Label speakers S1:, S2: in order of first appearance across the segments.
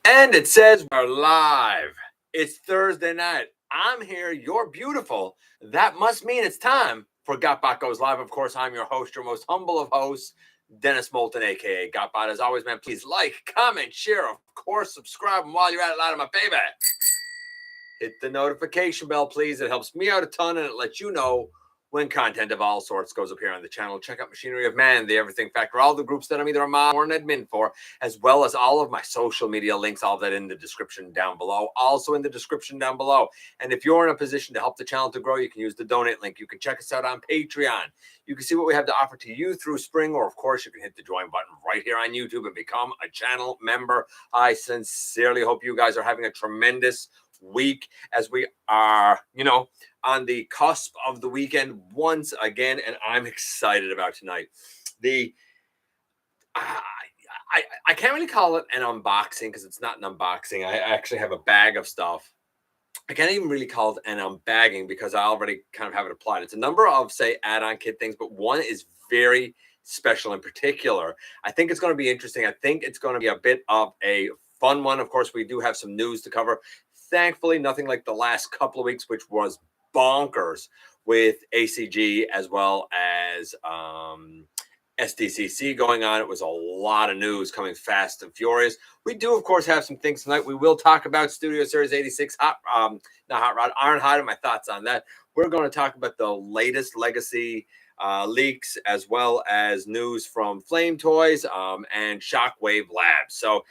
S1: And it says we're live. It's Thursday night. I'm here. You're beautiful. That must mean it's time for GotBot Goes Live. Of course, I'm your host, your most humble of hosts, Dennis Moulton, a.k.a. GotBot. As always, man, please like, comment, share, of course, subscribe. And while you're at it, loud of my baby, hit the notification bell, please. It helps me out a ton, and it lets you know when content of all sorts goes up here on the channel. Check out Machinery of Man, The Everything Factor, all the groups that I'm either a mod or an admin for, as well as all of my social media links, all of that in the description down below. Also in the description down below. And if you're in a position to help the channel to grow, you can use the donate link. You can check us out on Patreon. You can see what we have to offer to you through Spring, or of course, you can hit the join button right here on YouTube and become a channel member. I sincerely hope you guys are having a tremendous week as we are, on the cusp of the weekend once again, and I'm excited about tonight. I can't really call it an unboxing because it's not an unboxing. I actually have a bag of stuff. I can't even really call it an unbagging because I already kind of have it applied. It's a number of, say, add-on kit things, but one is very special in particular. I think it's going to be interesting. I think it's going to be a bit of a fun one. Of course, we do have some news to cover. Thankfully, nothing like the last couple of weeks, which was bonkers with ACG as well as SDCC going on. It was a lot of news coming fast and furious. We do, of course, have some things tonight. We will talk about Studio Series 86, Ironhide, and my thoughts on that. We're going to talk about the latest Legacy leaks, as well as news from Flame Toys and Shockwave Labs. So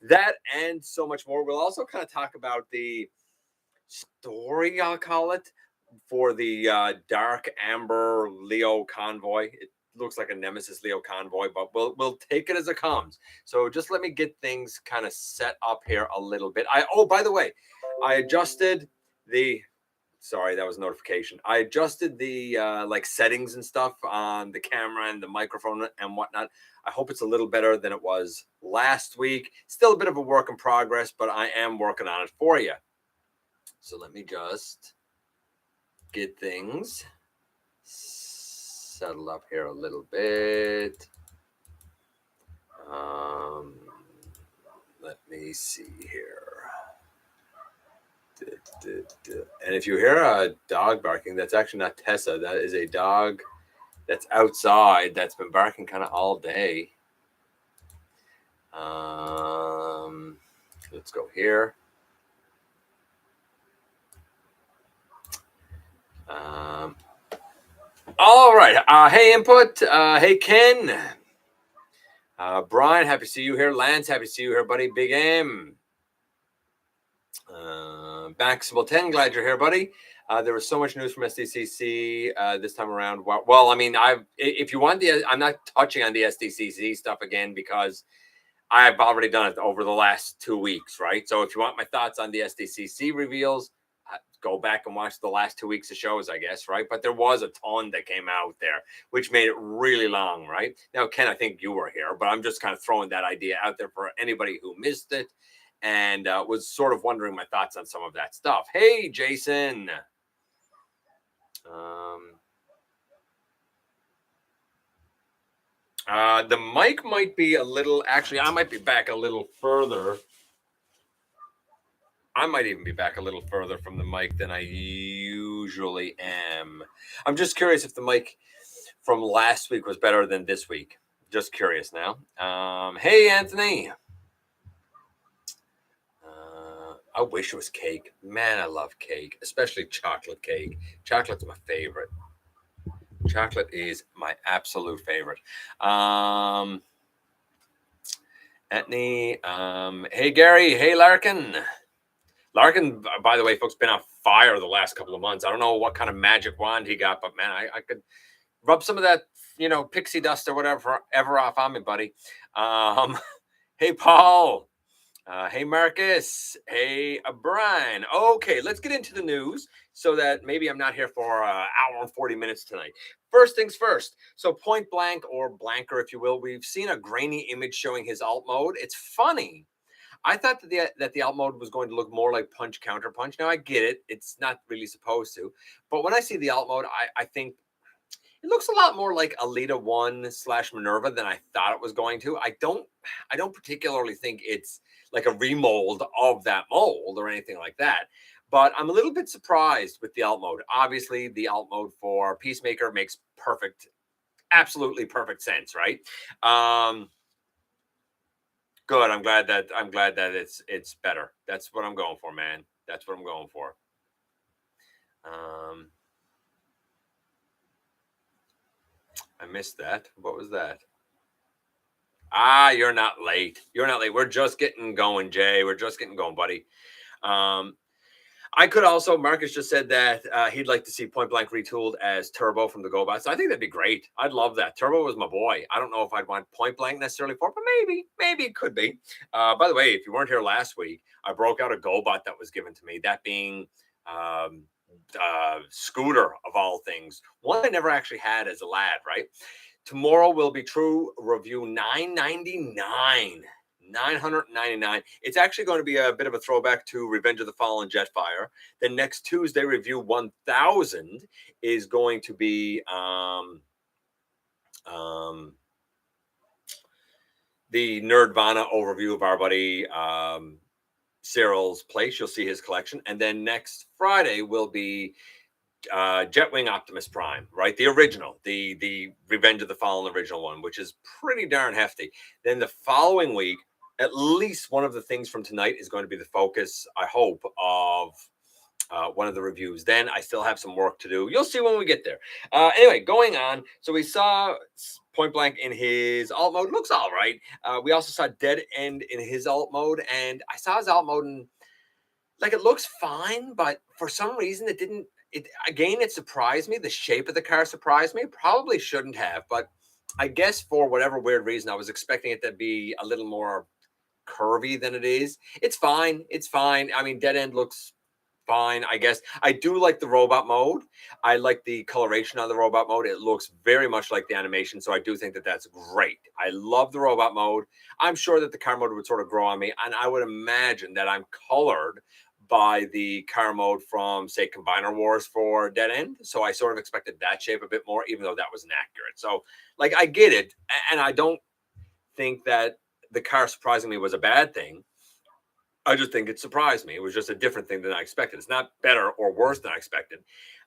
S1: that and so much more. We'll also kind of talk about the story, I'll call it, for the Dark Amber Leo convoy. It looks like a Nemesis Leo convoy, but we'll take it as it comes. So just let me get things kind of set up here a little bit. By the way, I adjusted the sorry, that was a notification. I adjusted the like settings and stuff on the camera and the microphone and whatnot. I hope it's a little better than it was last week. Still a bit of a work in progress, but I am working on it for you. So let me just get things settled up here a little bit. Let me see here. And if you hear a dog barking, that's actually not Tessa. That is a dog that's outside that's been barking kind of all day. Let's go here. All right. Hey, Input. Hey, Ken. Brian, happy to see you here. Lance, happy to see you here, buddy. Big M. Maximal 10, glad you're here, buddy. There was so much news from SDCC this time around. Well, I mean, if you want I'm not touching on the SDCC stuff again because I've already done it over the last 2 weeks, right? So if you want my thoughts on the SDCC reveals, go back and watch the last 2 weeks of shows, I guess, right? But there was a ton that came out there, which made it really long, right? Now, Ken, I think you were here, but I'm just kind of throwing that idea out there for anybody who missed it and was sort of wondering my thoughts on some of that stuff. Hey, Jason. The mic might be a little, actually, I might be back a little further. I might even be back a little further from the mic than I usually am. I'm just curious if the mic from last week was better than this week. Just curious now. Hey, Anthony. I wish it was cake. Man, I love cake, especially chocolate cake. Chocolate's my favorite. Chocolate is my absolute favorite. Anthony. Hey, Gary. Hey, Larkin. Larkin, by the way, folks, been on fire the last couple of months. I don't know what kind of magic wand he got, but man, I could rub some of that, pixie dust or whatever ever off on me, buddy. Hey, Paul. Hey, Marcus. Hey, Brian. Okay, let's get into the news so that maybe I'm not here for an hour and 40 minutes tonight. First things first. So Point Blank, or Blanker, if you will, we've seen a grainy image showing his alt mode. It's funny. I thought that the alt mode was going to look more like Punch Counter Punch. Now, I get it. It's not really supposed to. But when I see the alt mode, I think It looks a lot more like Alita 1 / Minerva than I thought it was going to. I don't particularly think it's like a remold of that mold or anything like that. But I'm a little bit surprised with the alt mode. Obviously, the alt mode for Peacemaker makes absolutely perfect sense, right? Good. I'm glad that it's better. That's what I'm going for, man. That's what I'm going for. I missed that. What was that? Ah, you're not late. You're not late. We're just getting going, Jay. We're just getting going, buddy. I could also, Marcus just said that he'd like to see Point Blank retooled as Turbo from the GoBots. So I think that'd be great. I'd love that. Turbo was my boy. I don't know if I'd want Point Blank necessarily for, but maybe it could be. By the way, if you weren't here last week, I broke out a GoBot that was given to me. That being Scooter of all things. One I never actually had as a lad, right? Tomorrow will be true review 999. 999. It's actually going to be a bit of a throwback to Revenge of the Fallen Jetfire. Then next Tuesday, review 1000 is going to be the Nerdvana overview of our buddy Cyril's place. You'll see his collection. And then next Friday will be Jetwing Optimus Prime, right? The original, the Revenge of the Fallen original one, which is pretty darn hefty. Then the following week, at least one of the things from tonight is going to be the focus, I hope, of one of the reviews. Then I still have some work to do. You'll see when we get there. Anyway, going on. So we saw Point Blank in his alt mode. Looks all right. We also saw Dead End in his alt mode. And I saw his alt mode and like it looks fine, but for some reason it didn't. It surprised me. The shape of the car surprised me. Probably shouldn't have, but I guess for whatever weird reason, I was expecting it to be a little more curvy than it is. It's fine. It's fine. I mean, Dead End looks fine, I guess. I do like the robot mode. I like the coloration on the robot mode. It looks very much like the animation, so I do think that that's great. I love the robot mode. I'm sure that the car mode would sort of grow on me, and I would imagine that I'm colored by the car mode from, say, Combiner Wars for Dead End. So I sort of expected that shape a bit more, even though that wasn't accurate. So, like, I get it, and I don't think that the car surprising me was a bad thing. I just think it surprised me. It was just a different thing than I expected. It's not better or worse than I expected.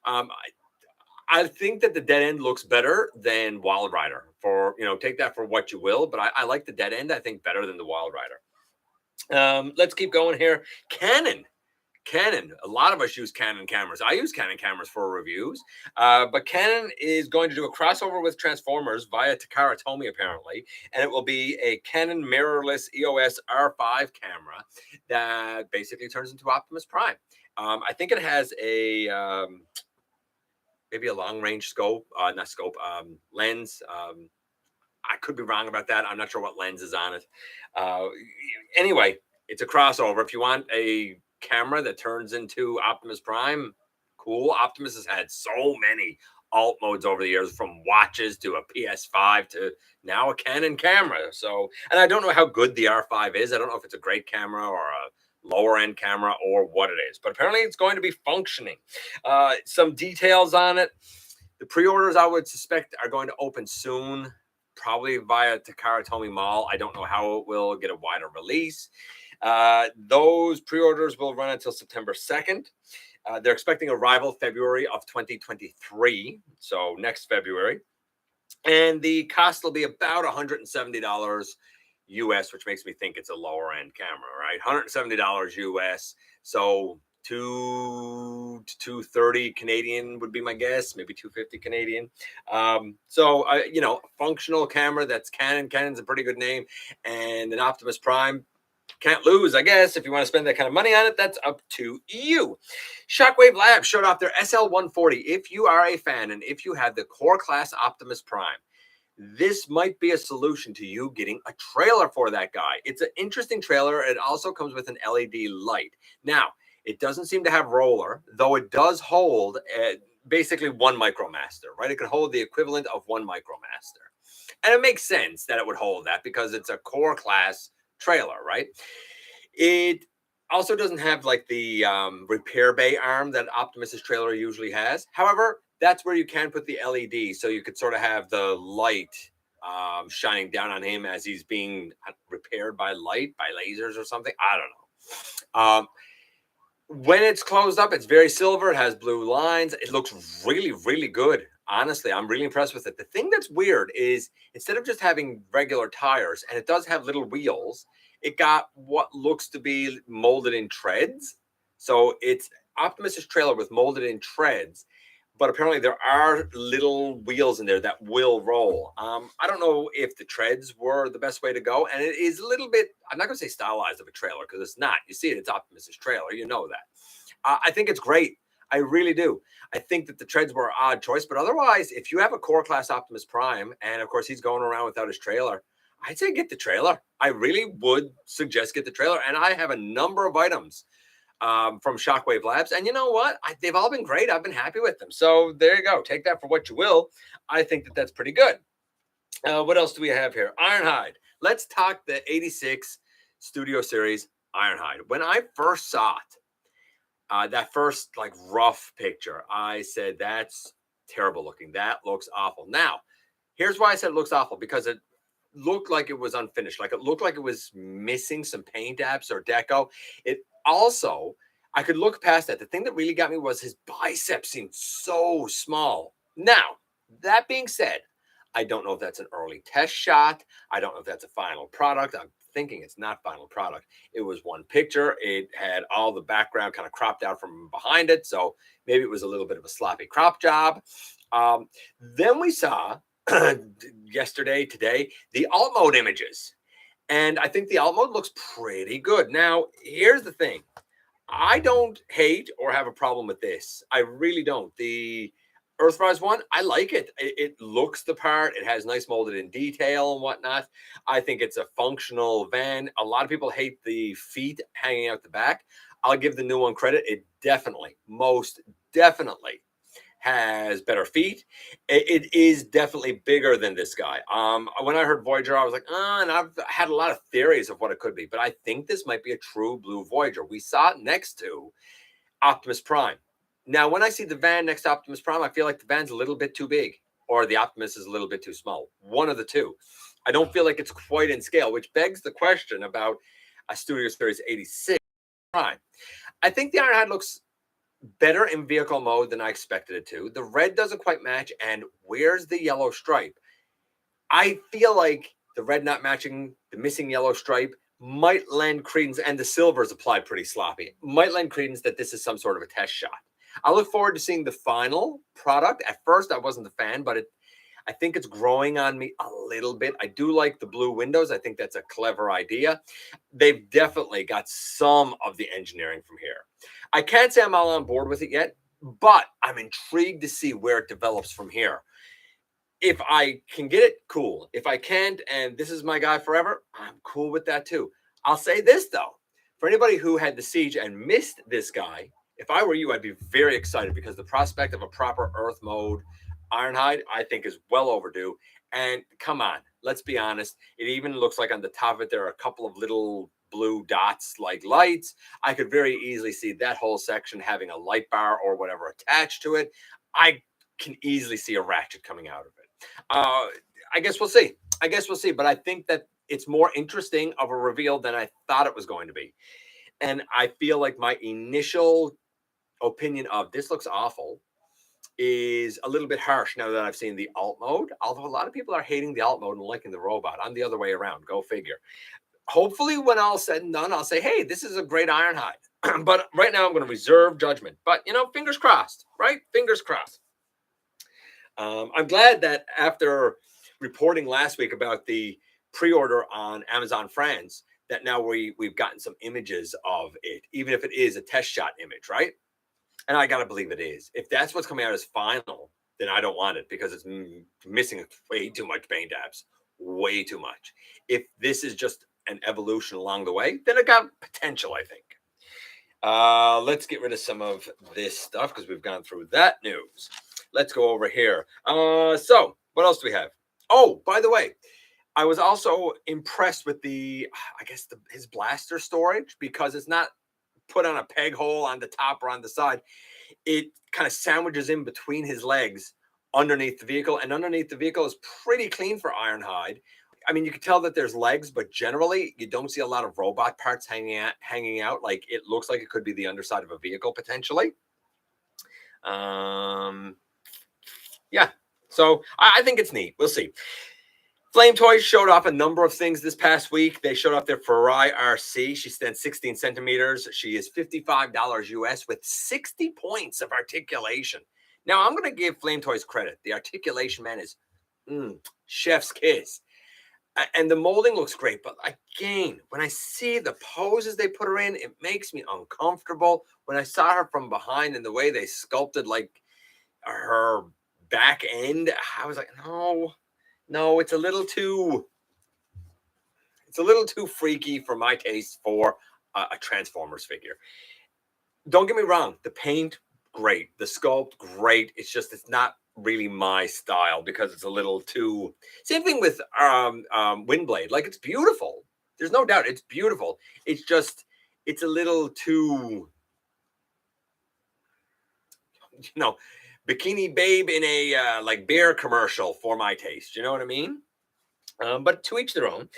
S1: I think that the Dead End looks better than Wild Rider. For, take that for what you will, but I like the Dead End, I think, better than the Wild Rider. Let's keep going here. Canon. A lot of us use Canon cameras. I use Canon cameras for reviews, but Canon is going to do a crossover with Transformers via Takara Tomy, apparently, and it will be a Canon mirrorless EOS R5 camera that basically turns into Optimus Prime. I think it has a maybe a long-range lens. I could be wrong about that. I'm not sure what lens is on it. Anyway, it's a crossover. If you want a camera that turns into Optimus Prime, cool. Optimus has had so many alt modes over the years, from watches to a PS5 to now a Canon camera. So, and I don't know how good the R5 is. I don't know if it's a great camera or a lower end camera or what it is, but apparently it's going to be functioning. Some details on it. The pre-orders, I would suspect, are going to open soon, probably via Takara Tomy Mall. I don't know how it will get a wider release. Those pre-orders will run until September 2nd. They're expecting arrival February of 2023, so next February. And the cost will be about $170 US, which makes me think it's a lower end camera, right? $170 US. So $230 Canadian would be my guess, maybe $250 Canadian. Functional camera that's Canon. Canon's a pretty good name, and an Optimus Prime. Can't lose, I guess. If you want to spend that kind of money on it, that's up to you. Shockwave Labs showed off their SL140. If you are a fan and if you have the core class Optimus Prime, this might be a solution to you getting a trailer for that guy. It's an interesting trailer. It also comes with an LED light. Now, it doesn't seem to have roller, though it does hold basically one Micromaster, right? It can hold the equivalent of one Micromaster. And it makes sense that it would hold that because it's a core class trailer, right? It also doesn't have like the repair bay arm that Optimus's trailer usually has. However, that's where you can put the LED, so you could sort of have the light shining down on him as he's being repaired by light, by lasers or something. I don't know. When it's closed up, it's very silver. It has blue lines. It looks really, really good. Honestly, I'm really impressed with it. The thing that's weird is instead of just having regular tires, and it does have little wheels, it got what looks to be molded in treads. So it's Optimus's trailer with molded in treads, but apparently there are little wheels in there that will roll. I don't know if the treads were the best way to go, and it is a little bit, I'm not going to say stylized of a trailer because it's not. You see it, it's Optimus's trailer. You know that. I think it's great. I really do. I think that the treads were an odd choice, but otherwise, if you have a core class Optimus Prime, and of course he's going around without his trailer, I'd say get the trailer. I really would suggest get the trailer, and I have a number of items from Shockwave Labs. And you know what? They've all been great. I've been happy with them. So there you go. Take that for what you will. I think that that's pretty good. What else do we have here? Ironhide. Let's talk the 86 Studio Series Ironhide. When I first saw it, that first like rough picture, I said, that's terrible looking. That looks awful. Now, here's why I said it looks awful, because it looked like it was unfinished. Like it looked like it was missing some paint apps or deco. It also, I could look past that. The thing that really got me was his biceps seemed so small. Now, that being said, I don't know if that's an early test shot. I don't know if that's a final product. I'm thinking it's not final product. It was one picture. It had all the background kind of cropped out from behind it. So maybe it was a little bit of a sloppy crop job. Then we saw today, the alt mode images. And I think the alt mode looks pretty good. Now, here's the thing. I don't hate or have a problem with this. I really don't. The Earthrise one, I like it. It looks the part. It has nice molded in detail and whatnot. I think it's a functional van. A lot of people hate the feet hanging out the back. I'll give the new one credit. It definitely, most definitely has better feet. It is definitely bigger than this guy. When I heard Voyager, I was like, and I've had a lot of theories of what it could be, but I think this might be a true blue Voyager. We saw it next to Optimus Prime. Now, when I see the van next to Optimus Prime, I feel like the van's a little bit too big, or the Optimus is a little bit too small. One of the two. I don't feel like it's quite in scale, which begs the question about a Studio Series 86 Prime. I think the Ironhide looks better in vehicle mode than I expected it to. The red doesn't quite match, and where's the yellow stripe? I feel like the red not matching the missing yellow stripe might lend credence, and the silver is applied pretty sloppy, might lend credence that this is some sort of a test shot. I look forward to seeing the final product. At first, I wasn't a fan, but I think it's growing on me a little bit. I do like the blue windows. I think that's a clever idea. They've definitely got some of the engineering from here. I can't say I'm all on board with it yet, but I'm intrigued to see where it develops from here. If I can get it, cool. If I can't, and this is my guy forever, I'm cool with that too. I'll say this though, for anybody who had the Siege and missed this guy, if I were you, I'd be very excited, because the prospect of a proper Earth mode Ironhide, I think, is well overdue. And come on, let's be honest. It even looks like on the top of it, there are a couple of little blue dots like lights. I could very easily see that whole section having a light bar or whatever attached to it. I can easily see a ratchet coming out of it. I guess we'll see. But I think that it's more interesting of a reveal than I thought it was going to be. And I feel like my initial opinion of this looks awful is a little bit harsh now that I've seen the alt mode. Although a lot of people are hating the alt mode and liking the robot. I'm the other way around. Go figure. Hopefully, when all said and done, I'll say, hey, this is a great Ironhide. But right now, I'm going to reserve judgment. But, fingers crossed, right? Fingers crossed. I'm glad that after reporting last week about the pre-order on Amazon France, that now we've gotten some images of it, even if it is a test shot image, right? And I got to believe it is. If that's what's coming out as final, then I don't want it, because it's missing way too much paint apps, way too much. If this is just an evolution along the way, then it got potential, I think. Let's get rid of some of this stuff because we've gone through that news. Let's go over here. So what else do we have? Oh, by the way, I was also impressed with his blaster storage, because it's not put on a peg hole on the top or on the side. it kind of sandwiches in between his legs underneath the vehicle, and underneath the vehicle is pretty clean for Ironhide. I mean, you can tell that there's legs, but generally you don't see a lot of robot parts hanging out. Like, it looks like it could be the underside of a vehicle potentially. Yeah, so I think it's neat. We'll see. Flame Toys showed off a number of things this past week. They showed off their Ferrari RC. She stands 16 centimeters. She is $55 US with 60 points of articulation. Now, I'm going to give Flame Toys credit. The articulation, man, is chef's kiss. And the molding looks great. But again, when I see the poses they put her in, it makes me uncomfortable. When I saw her from behind and the way they sculpted like her back end, I was like, no, it's a little too freaky for my taste for a Transformers figure. Don't get me wrong, the paint, great. The sculpt, great. It's just, it's not really my style because it's a little too. Same thing with Windblade. Like, it's beautiful. There's no doubt it's beautiful. It's just, it's a little too, bikini babe in a like beer commercial for my taste. You know what I mean? But to each their own.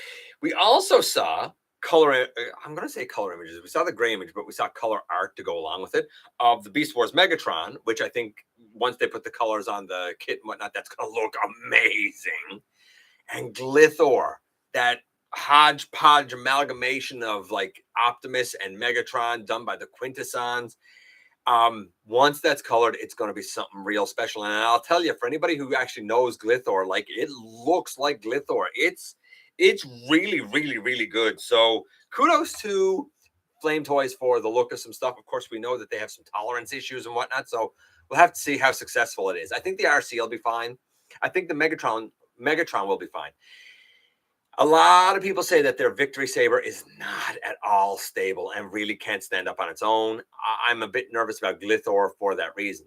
S1: We also saw color. I'm going to say color images. We saw the gray image, but we saw color art to go along with it of the Beast Wars Megatron, which I think once they put the colors on the kit and whatnot, that's going to look amazing. And Glithor, that hodgepodge amalgamation of like Optimus and Megatron done by the Quintessons. Once that's colored, it's going to be something real special. And I'll tell you, for anybody who actually knows Glithor, like, it looks like Glithor. It's really, really, really good. So kudos to Flame Toys for the look of some stuff. Of course, we know that they have some tolerance issues and whatnot. So we'll have to see how successful it is. I think the RC will be fine. I think the Megatron will be fine. A lot of people say that their Victory Saber is not at all stable and really can't stand up on its own. I'm a bit nervous about Glithor for that reason.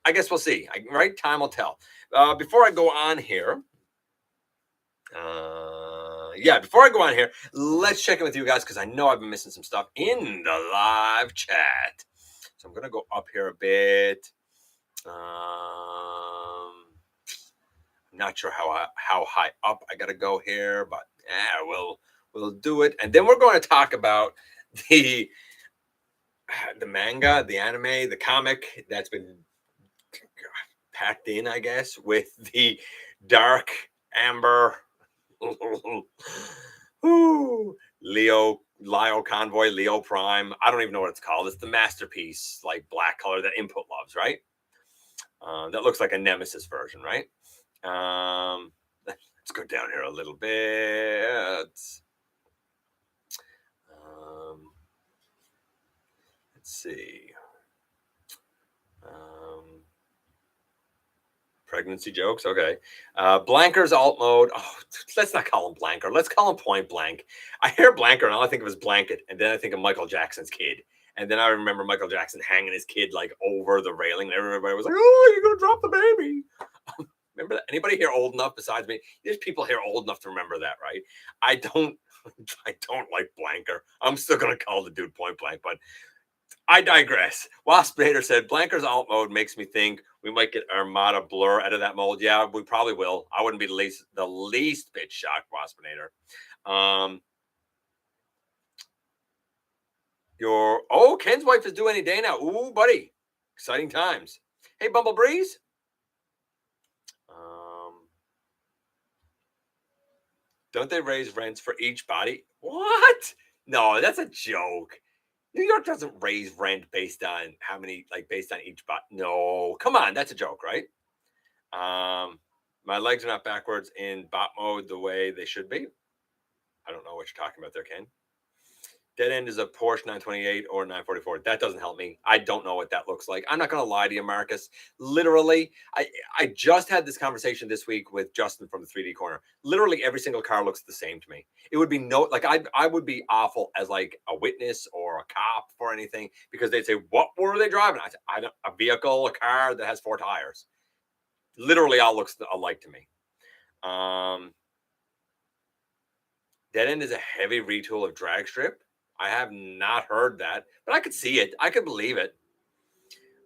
S1: I guess we'll see, right? Time will tell. Before I go on here, let's check in with you guys because I know I've been missing some stuff in the live chat. So I'm going to go up here a bit. I'm not sure how high up I got to go here, but we'll do it. And then we're going to talk about the manga, the anime, the comic that's been packed in, I guess, with the dark amber Leo Convoy, Leo Prime. I don't even know what it's called. It's the masterpiece, like black color that Input loves, right? That looks like a Nemesis version, right? Let's go down here a little bit. Let's see. Pregnancy jokes. Okay. Blanker's alt mode. Oh, let's not call him Blanker. Let's call him Point Blank. I hear Blanker and all I think of is blanket. And then I think of Michael Jackson's kid. And then I remember Michael Jackson hanging his kid like over the railing. And everybody was like, oh, you're going to drop the baby. Remember that? Anybody here old enough besides me? There's people here old enough to remember that, right? I don't like Blanker. I'm still going to call the dude Point Blank, but I digress. Waspinator said, Blanker's alt mode makes me think we might get Armada Blur out of that mold. Yeah, we probably will. I wouldn't be the least bit shocked, Waspinator. Ken's wife is due any day now. Ooh, buddy. Exciting times. Hey, Bumble Breeze. Don't they raise rents for each body? What? No, that's a joke. New York doesn't raise rent based on how many, like based on each bot. No, come on, that's a joke, right? My legs are not backwards in bot mode the way they should be. I don't know what you're talking about there, Ken. Dead end is a Porsche 928 or 944. That doesn't help me. I don't know what that looks like. I'm not going to lie to you, Marcus. Literally, I just had this conversation this week with Justin from the 3D Corner. Literally, every single car looks the same to me. It would be I would be awful as like a witness or a cop for anything because they'd say, what were they driving? I don't, a vehicle, a car that has 4 tires. Literally, all looks alike to me. Dead end is a heavy retool of drag strip. I have not heard that, but I could see it. I could believe it.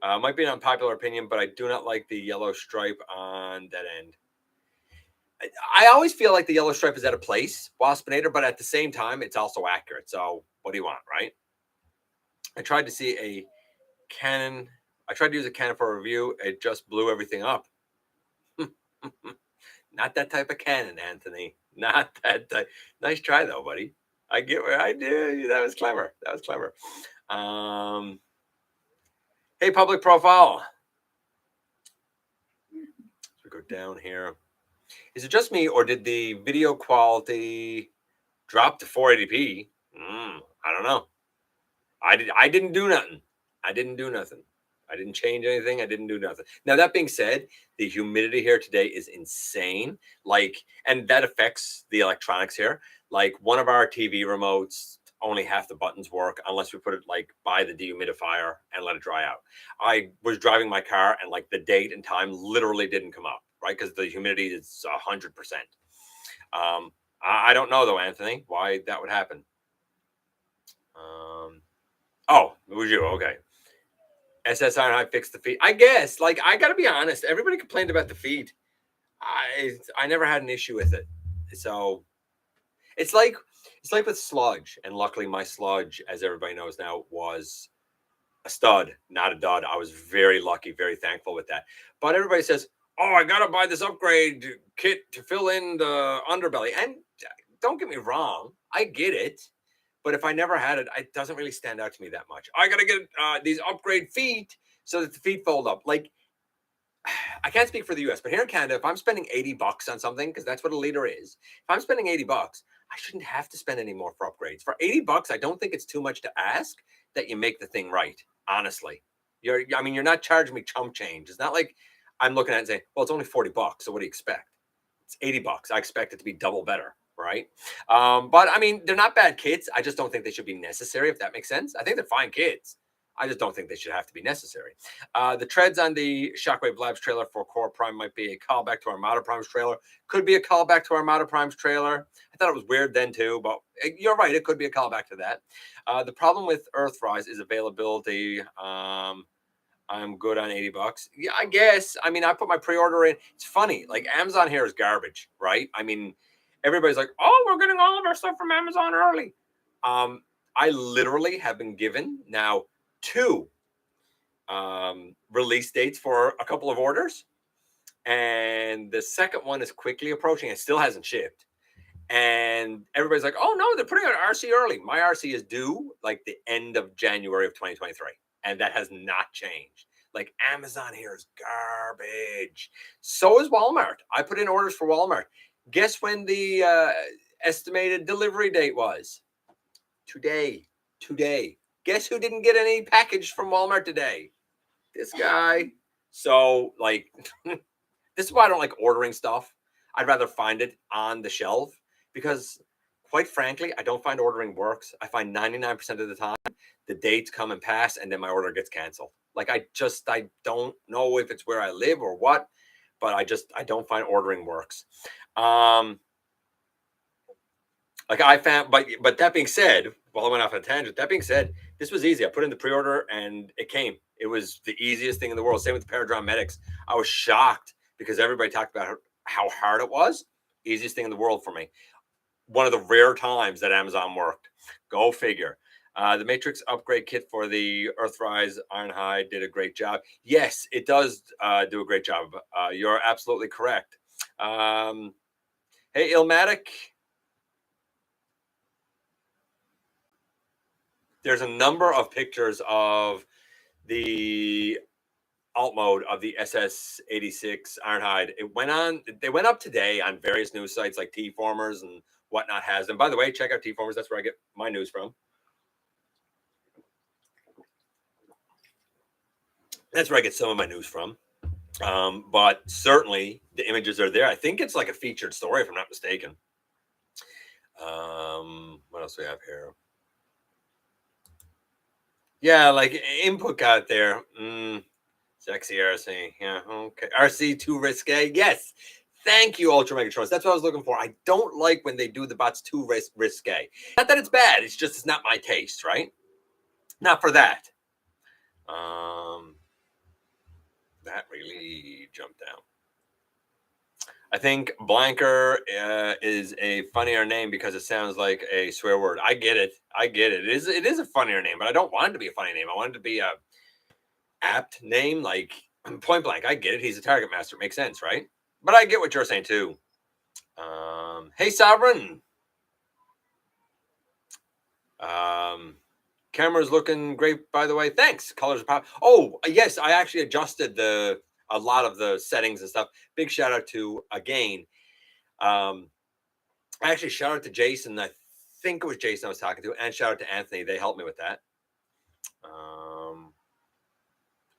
S1: Might be an unpopular opinion, but I do not like the yellow stripe on that end. I always feel like the yellow stripe is out of place, Waspinator, but at the same time, it's also accurate. So what do you want, right? I tried to see a Canon. I tried to use a Canon for a review. It just blew everything up. Not that type of Canon, Anthony. Not that type. Nice try, though, buddy. I get where I did. That was clever. That was clever. Hey, public profile. So we go down here. Is it just me, or did the video quality drop to 480p? I don't know. I didn't do nothing. I didn't do nothing. I didn't change anything. I didn't do nothing. Now, that being said, the humidity here today is insane. And that affects the electronics here. Like, one of our TV remotes, only half the buttons work unless we put it by the dehumidifier and let it dry out. I was driving my car and the date and time literally didn't come up, right? Because the humidity is 100%. I don't know though, Anthony, why that would happen. Oh, it was you. Okay. SS Ironhide fixed the feed. I guess, I gotta be honest, everybody complained about the feed. I never had an issue with it. So it's like with sludge, and luckily my sludge, as everybody knows now, was a stud, not a dud. I was very lucky, very thankful with that. But everybody says, oh, I gotta buy this upgrade kit to fill in the underbelly. And don't get me wrong, I get it. But if I never had it, it doesn't really stand out to me that much. I gotta get these upgrade feet so that the feet fold up. I can't speak for the US, but here in Canada, if I'm spending $80 on something, because that's what a liter is, if I'm spending $80, I shouldn't have to spend any more for upgrades. For $80, I don't think it's too much to ask that you make the thing right. Honestly, you're not charging me chump change. It's not like I'm looking at it and saying, well, it's only $40. So what do you expect? It's $80. I expect it to be double better, right? But they're not bad kits. I just don't think they should be necessary, if that makes sense. I think they're fine kits. I just don't think they should have to be necessary. The treads on the Shockwave Labs trailer for Core Prime might be a callback to Armada Prime's trailer. Could be a callback to Armada Prime's trailer. I thought it was weird then too, but you're right. It could be a callback to that. The problem with Earthrise is availability. I'm good on $80. Yeah, I guess. I put my pre-order in. It's funny. Amazon here is garbage, right? Everybody's like, oh, we're getting all of our stuff from Amazon early. I literally have been given now 2 release dates for a couple of orders, and the second one is quickly approaching. It still hasn't shipped, and everybody's like, oh no, they're putting out RC early. My RC is due the end of January of 2023, and that has not changed. Amazon here is garbage. So is Walmart. I put in orders for Walmart. Guess when the estimated delivery date was? Today. Guess who didn't get any package from Walmart today? This guy. So this is why I don't like ordering stuff. I'd rather find it on the shelf, because quite frankly, I don't find ordering works. I find 99% of the time the dates come and pass and then my order gets canceled. I don't know if it's where I live or what, but I don't find ordering works. I found, but that being said, while I went off on a tangent, that being said, this was easy. I put in the pre-order and it came. It was the easiest thing in the world. Same with the Paradron Medics. I was shocked because everybody talked about how hard it was. Easiest thing in the world for me. One of the rare times that Amazon worked. Go figure. The Matrix upgrade kit for the Earthrise Ironhide did a great job. Yes, it does do a great job. You're absolutely correct. Hey, Ilmatic. There's a number of pictures of the alt mode of the SS86 Ironhide. They went up today on various news sites like T-Formers and whatnot has them. By the way, check out T-Formers. That's where I get my news from. That's where I get some of my news from. But certainly the images are there. I think it's a featured story, if I'm not mistaken. What else do we have here? Yeah, input got there. Sexy RC. Yeah, okay. RC too risque. Yes. Thank you, Ultra Megatrons. That's what I was looking for. I don't like when they do the bots too risque. Not that it's bad. It's not my taste, right? Not for that. That really jumped down. I think Blanker is a funnier name because it sounds like a swear word. I get it. I get it. It is a funnier name, but I don't want it to be a funny name. I want it to be a apt name, like point blank. I get it. He's a target master. It makes sense, right? But I get what you're saying too. Hey, Sovereign. Camera's looking great, by the way. Thanks. Colors are pop. Oh, yes, I actually adjusted a lot of the settings and stuff. Big shout out to again. Actually, shout out to Jason. I think it was Jason I was talking to, and shout out to Anthony. They helped me with that.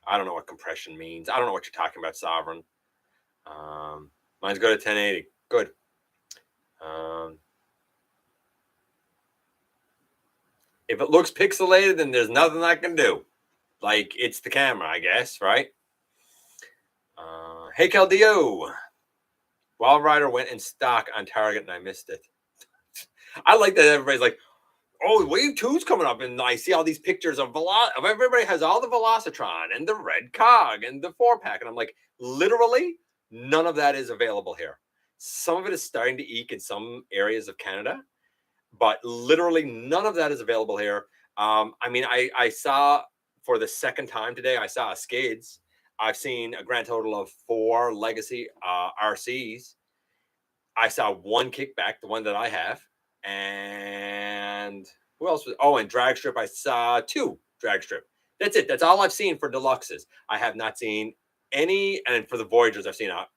S1: I don't know what compression means. I don't know what you're talking about, Sovereign. Mine's good at 1080. Good. If it looks pixelated, then there's nothing I can do. Like, it's the camera, I guess, right? Hey, Caldio. Wild Rider went in stock on Target, and I missed it. I like that everybody's like, oh, Wave 2's coming up, and I see all these pictures of everybody has all the Velocitron and the red cog and the 4-pack, and I'm like, literally, none of that is available here. Some of it is starting to eke in some areas of Canada, but literally none of that is available here. I mean, I saw for the second time today, I saw a Skids. I've seen a grand total of 4 Legacy RCs. I saw 1 Kickback, the one that I have. And who else was? Oh, and Drag Strip. I saw 2 Drag Strip. That's it. That's all I've seen for deluxes. I have not seen any. And for the Voyagers, I've seen a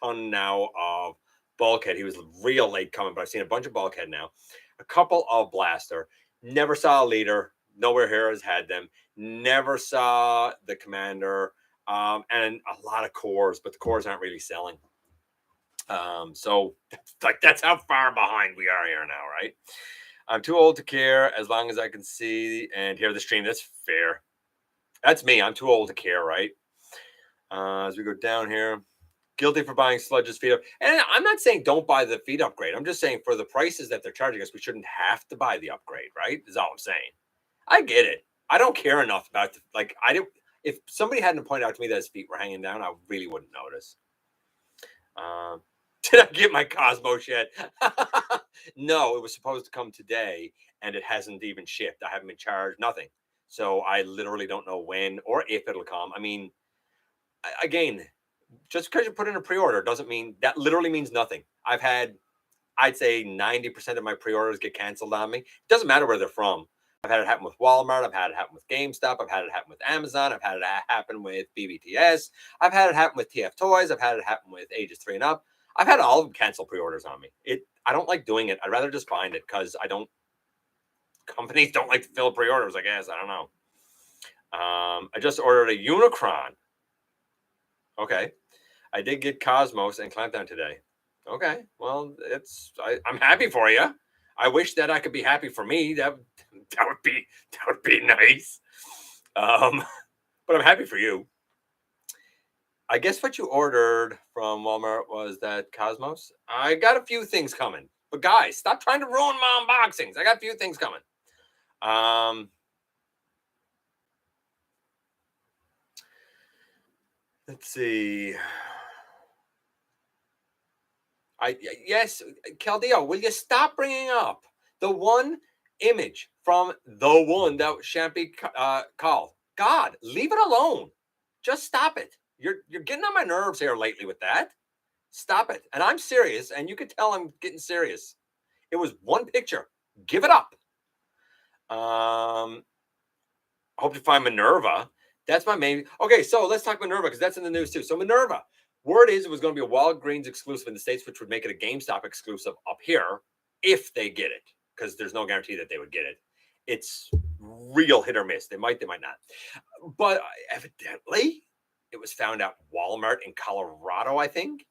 S1: ton now of Bulkhead. He was real late coming, but I've seen a bunch of Bulkhead now. A couple of Blaster. Never saw a Leader. Nowhere here has had them. Never saw the Commander. And a lot of cores, but the cores aren't really selling. So that's how far behind we are here now, right? I'm too old to care as long as I can see and hear the stream. That's fair. That's me. I'm too old to care, right? As we go down here, guilty for buying Sludge's feed up. And I'm not saying don't buy the feed upgrade. I'm just saying for the prices that they're charging us, we shouldn't have to buy the upgrade, right? Is all I'm saying. I get it. I don't care enough about if somebody hadn't pointed out to me that his feet were hanging down, I really wouldn't notice. Did I get my Cosmos yet? No, it was supposed to come today, and it hasn't even shipped. I haven't been charged, nothing. So I literally don't know when or if it'll come. I mean, again, just because you put in a pre-order doesn't mean that literally means nothing. I'd say 90% of my pre-orders get canceled on me. It doesn't matter where they're from. I've had it happen with Walmart. I've had it happen with GameStop. I've had it happen with Amazon. I've had it happen with BBTS. I've had it happen with TF Toys. I've had it happen with Ages 3 and Up. I've had all of them cancel pre-orders on me. I don't like doing it. I'd rather just find it because companies don't like to fill pre-orders, I guess. I don't know. I just ordered a Unicron. Okay. I did get Cosmos and Clampdown today. Okay. Well, I'm happy for you. I wish that I could be happy for me. That would be nice. But I'm happy for you. I guess what you ordered from Walmart was that Cosmos. I got a few things coming. But guys, stop trying to ruin my unboxings. I got a few things coming. Let's see. Yes, Caldeo, will you stop bringing up the one image from the one that shan't be called? God, leave it alone. Just stop it. You're getting on my nerves here lately with that. Stop it. And I'm serious, and you can tell I'm getting serious. It was one picture. Give it up. I hope you find Minerva. That's my main. Okay, so let's talk Minerva because that's in the news too. So Minerva, word is it was going to be a Walgreens exclusive in the States, which would make it a GameStop exclusive up here if they get it, because there's no guarantee that they would get it. It's real hit or miss. They might not. But evidently, it was found out Walmart in Colorado, I think.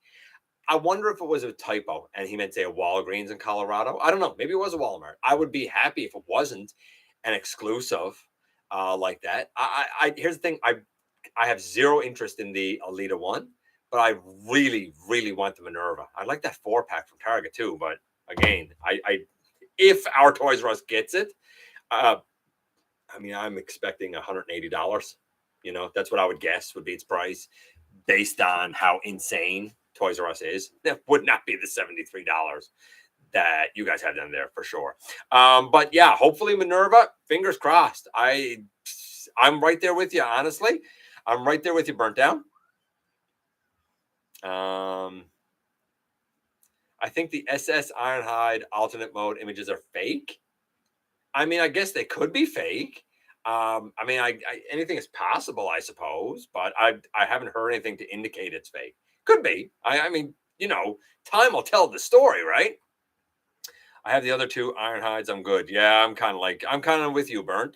S1: I wonder if it was a typo and he meant to say a Walgreens in Colorado. I don't know. Maybe it was a Walmart. I would be happy if it wasn't an exclusive like that. Here's the thing. I have zero interest in the Alita one, but I really, really want the Minerva. I like that 4-pack from Target too. But again, if our Toys R Us gets it, I mean, I'm expecting $180. You know, that's what I would guess would be its price based on how insane Toys R Us is. That would not be the $73 that you guys have down there for sure. But yeah, hopefully Minerva, fingers crossed. I'm right there with you, honestly. I'm right there with you, Burnt Down. I think the SS Ironhide alternate mode images are fake. I mean, I guess they could be fake. I mean, anything is possible, I suppose, but I haven't heard anything to indicate it's fake. Could be. I mean, you know, time will tell the story, right? I have the other two Ironhides. I'm good. Yeah, I'm kind of with you, Burnt.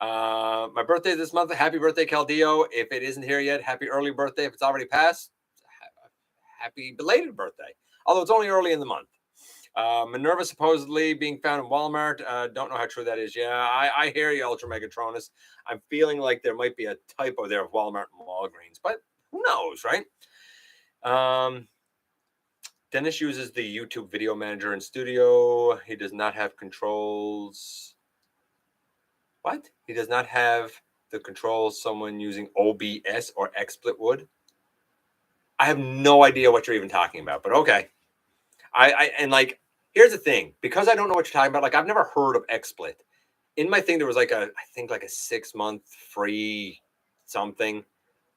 S1: My birthday this month. Happy birthday, Caldeo. If it isn't here yet, happy early birthday. If it's already passed, happy belated birthday. Although it's only early in the month. Minerva supposedly being found in Walmart. Don't know how true that is. Yeah, I hear you, Ultra Megatronus. I'm feeling like there might be a typo there of Walmart and Walgreens, but who knows, right? Dennis uses the YouTube video manager in studio. He does not have controls. What? He does not have the controls someone using OBS or XSplit would? I have no idea what you're even talking about, but okay. And like, here's the thing, because I don't know what you're talking about, like I've never heard of XSplit. In my thing, there was like I think like a 6-month free something.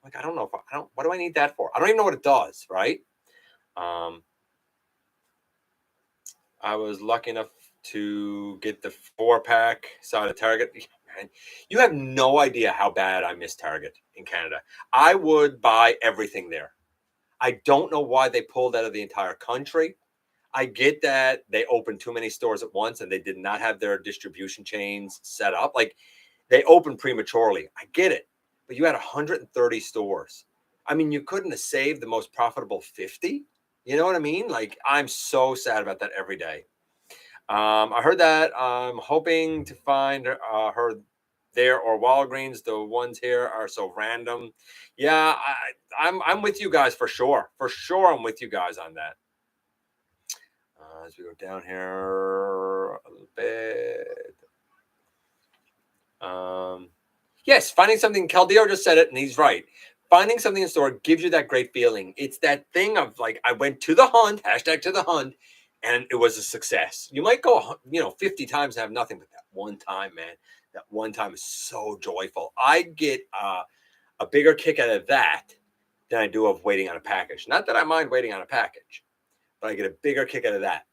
S1: Like, I don't know what do I need that for? I don't even know what it does, right? I was lucky enough to get the 4-pack, saw the Target. Man, you have no idea how bad I miss Target in Canada. I would buy everything there. I don't know why they pulled out of the entire country. I get that they opened too many stores at once and they did not have their distribution chains set up. Like, they opened prematurely. I get it. But you had 130 stores. I mean, you couldn't have saved the most profitable 50. You know what I mean? Like, I'm so sad about that every day. I heard that. I'm hoping to find her there or Walgreens. The ones here are so random. Yeah, I'm with you guys for sure. For sure, I'm with you guys on that. As we go down here a little bit. Yes, finding something. Caldeo just said it, and he's right. Finding something in store gives you that great feeling. It's that thing of like, I went to the hunt, hashtag to the hunt, and it was a success. You might go, 50 times and have nothing, but that one time, man, that one time is so joyful. I get a bigger kick out of that than I do of waiting on a package. Not that I mind waiting on a package, but I get a bigger kick out of that.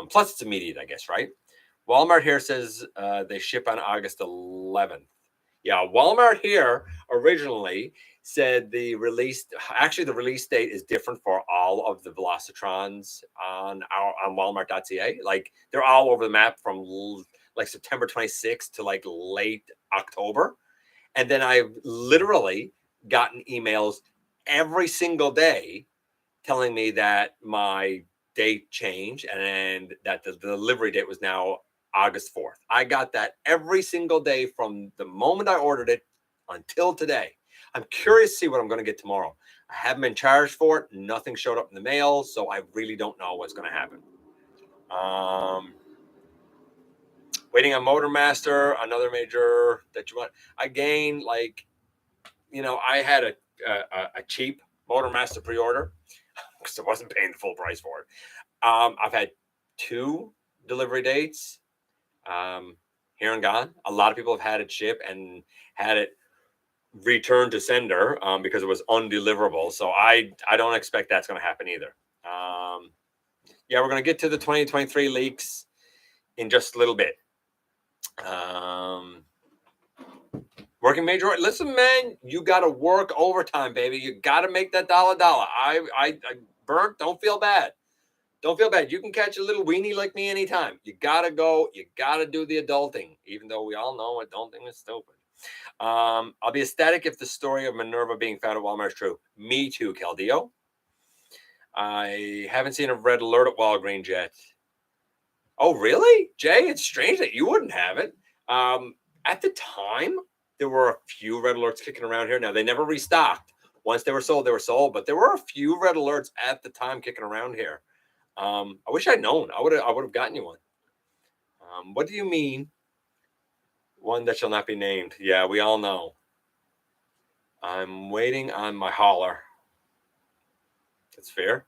S1: Plus, it's immediate, I guess, right? Walmart here says they ship on August 11th. Yeah, Walmart here originally said the release date is different for all of the Velocitrons on Walmart.ca. Like, they're all over the map from like September 26th to like late October. And then I've literally gotten emails every single day telling me that my date changed and that the delivery date was now August 4th. I got that every single day from the moment I ordered it until today. I'm curious to see what I'm going to get tomorrow. I haven't been charged for it. Nothing showed up in the mail, so I really don't know what's going to happen. Waiting on Motor Master, another major that you want. Again, like, I had a cheap Motor Master pre-order because I wasn't paying the full price for it. I've had 2 delivery dates here and gone. A lot of people have had it ship and had it returned to sender because it was undeliverable. So I don't expect that's going to happen either. Yeah, we're going to get to the 2023 leaks in just a little bit. Working major. Listen, man, you got to work overtime, baby. You got to make that dollar. I Burnt. Don't feel bad. Don't feel bad. You can catch a little weenie like me anytime. You got to go. You got to do the adulting, even though we all know adulting is stupid. I'll be ecstatic if the story of Minerva being found at Walmart is true. Me too, Caldeo. I haven't seen a red alert at Walgreens yet. Oh, really? Jay, it's strange that you wouldn't have it. At the time, there were a few red alerts kicking around here. Now, they never restocked. Once they were sold, but there were a few red alerts at the time kicking around here. I wish I'd known. I would have gotten you one. What do you mean? One that shall not be named. Yeah, we all know. I'm waiting on my hauler. That's fair.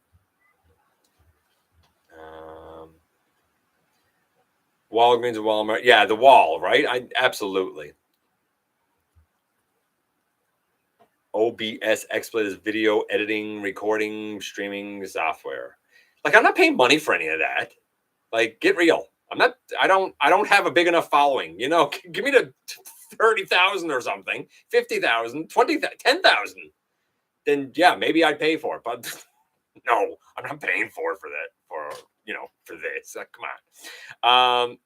S1: Walgreens and Walmart. Yeah, the wall, right? Absolutely. OBS XSplit is video editing, recording, streaming software. Like, I'm not paying money for any of that. Like, get real. I don't have a big enough following. Give me the 30,000 or something, 50,000, 20,000, 10,000. Then yeah, maybe I'd pay for it. But no, I'm not paying for that. For this. Come on.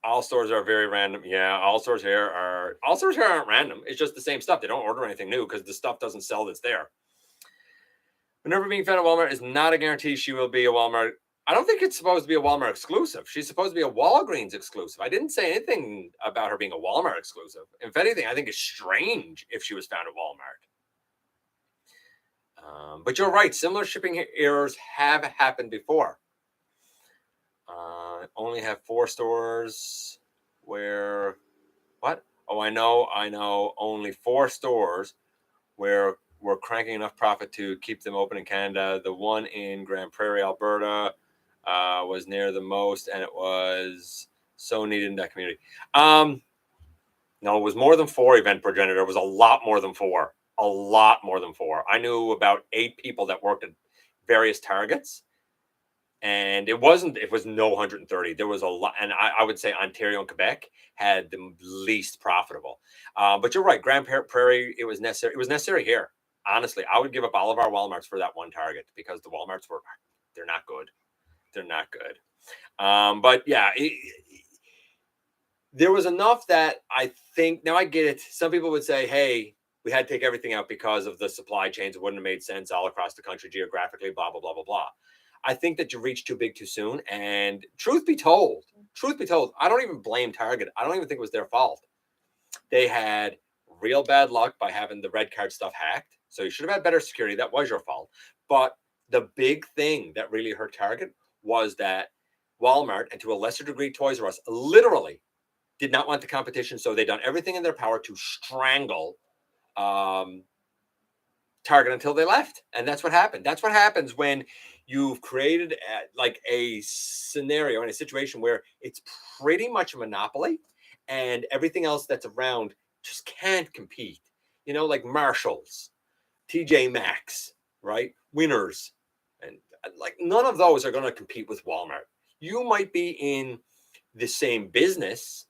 S1: All stores are very random. Yeah, all stores here aren't random. It's just the same stuff. They don't order anything new because the stuff doesn't sell that's there. Whenever being found at Walmart is not a guarantee she will be a Walmart. I don't think it's supposed to be a Walmart exclusive. She's supposed to be a Walgreens exclusive. I didn't say anything about her being a Walmart exclusive. If anything, I think it's strange if she was found at Walmart. But you're right. Similar shipping errors have happened before. Only have 4 stores where... What? Oh, I know. Only 4 stores where we're cranking enough profit to keep them open in Canada. The one in Grand Prairie, Alberta, was near the most, and it was so needed in that community. No, it was more than 4 event progenitor. It was a lot more than 4. A lot more than 4. I knew about 8 people that worked at various targets. And it was no 130. There was a lot. And I would say Ontario and Quebec had the least profitable. But you're right. Grand Prairie, it was necessary. It was necessary here. Honestly, I would give up all of our Walmarts for that one target because the Walmarts they're not good. They're not good. But yeah, there was enough that I think, now I get it. Some people would say, hey, we had to take everything out because of the supply chains. It wouldn't have made sense all across the country geographically, blah, blah, blah, blah, blah. I think that you reached too big too soon. And truth be told, I don't even blame Target. I don't even think it was their fault. They had real bad luck by having the red card stuff hacked. So you should have had better security. That was your fault. But the big thing that really hurt Target was that Walmart, and to a lesser degree Toys R Us, literally did not want the competition. So they done everything in their power to strangle Target until they left. And that's what happened. That's what happens when you've created a scenario and a situation where it's pretty much a monopoly and everything else that's around just can't compete. Like Marshalls, TJ Maxx, right? Winners. And like none of those are going to compete with Walmart. You might be in the same business,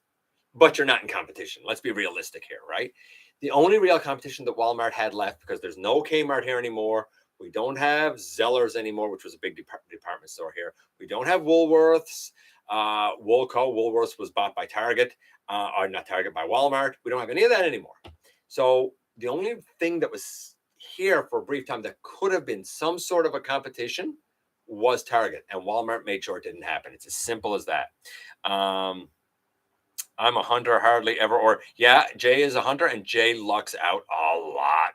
S1: but you're not in competition. Let's be realistic here, right? The only real competition that Walmart had left, because there's no Kmart here anymore. We don't have Zellers anymore, which was a big department store here. We don't have Woolworths. Woolco. Woolworths was bought by Target, or not Target, by Walmart. We don't have any of that anymore. So the only thing that was here for a brief time that could have been some sort of a competition was Target, and Walmart made sure it didn't happen. It's as simple as that. I'm a hunter, hardly ever. Or yeah, Jay is a hunter, and Jay lucks out a lot,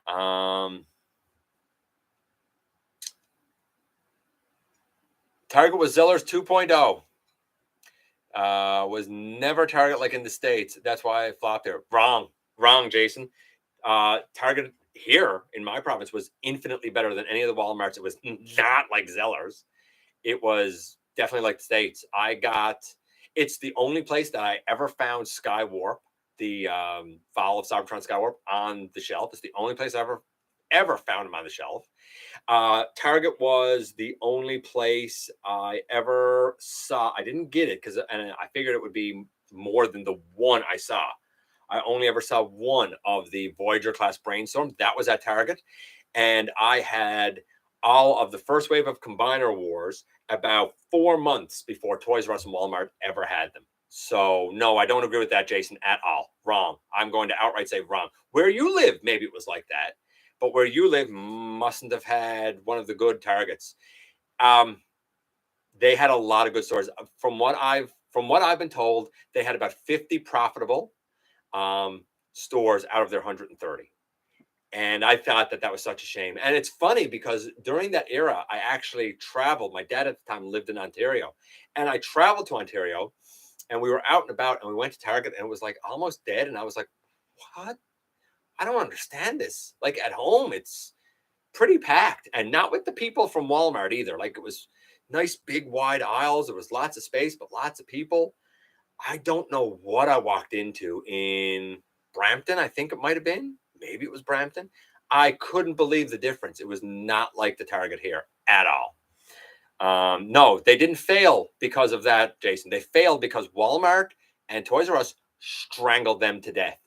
S1: man. Target was Zellers 2.0. Was never Target like in the States. That's why I flopped there. Wrong, Jason. Target here in my province was infinitely better than any of the Walmarts. It was not like Zellers. It was definitely like the States. It's the only place that I ever found Skywarp, the Fall of Cybertron Skywarp, on the shelf. It's the only place I ever found him on the shelf. Target was the only place I ever saw. I didn't get it and I figured it would be more than the one I saw. I only ever saw one of the Voyager class Brainstorm. That was at Target. And I had all of the first wave of Combiner Wars about 4 months before Toys R Us and Walmart ever had them. So no, I don't agree with that, Jason, at all. Wrong. I'm going to outright say wrong. Where you live, maybe it was like that. But where you live mustn't have had one of the good Targets. They had a lot of good stores. From what I've been told, they had about 50 profitable stores out of their 130. And I thought that was such a shame. And it's funny because during that era, I actually traveled. My dad at the time lived in Ontario. And I traveled to Ontario and we were out and about, and we went to Target, and it was like almost dead. And I was like, what? I don't understand this. Like at home, it's pretty packed, and not with the people from Walmart either. Like it was nice, big, wide aisles. There was lots of space, but lots of people. I don't know what I walked into in Brampton. I think it might have been. Maybe it was Brampton. I couldn't believe the difference. It was not like the Target here at all. No, they didn't fail because of that, Jason. They failed because Walmart and Toys R Us strangled them to death.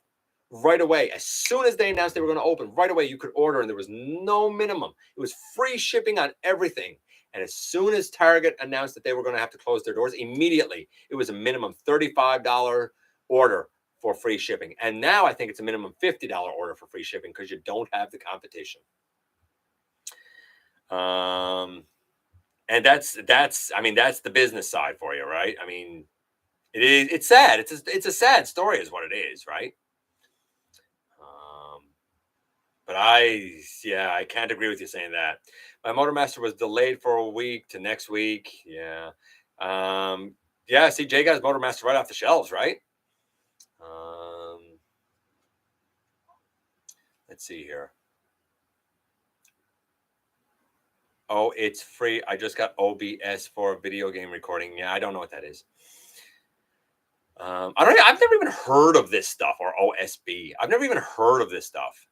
S1: Right away, as soon as they announced they were going to open, right away you could order, and there was no minimum. It was free shipping on everything. And as soon as Target announced that they were going to have to close their doors, immediately it was a minimum $35 order for free shipping. And now I think it's a minimum $50 order for free shipping because you don't have the competition. And that's the business side for you, right? I mean, it's sad. It's a sad story is what it is, right? But I can't agree with you saying that. My Motormaster was delayed for a week to next week. Yeah. See, Jay got his Motormaster right off the shelves, right? Let's see here. Oh, it's free. I just got OBS for video game recording. Yeah, I don't know what that is. I've never even heard of this stuff, or OSB. I've never even heard of this stuff.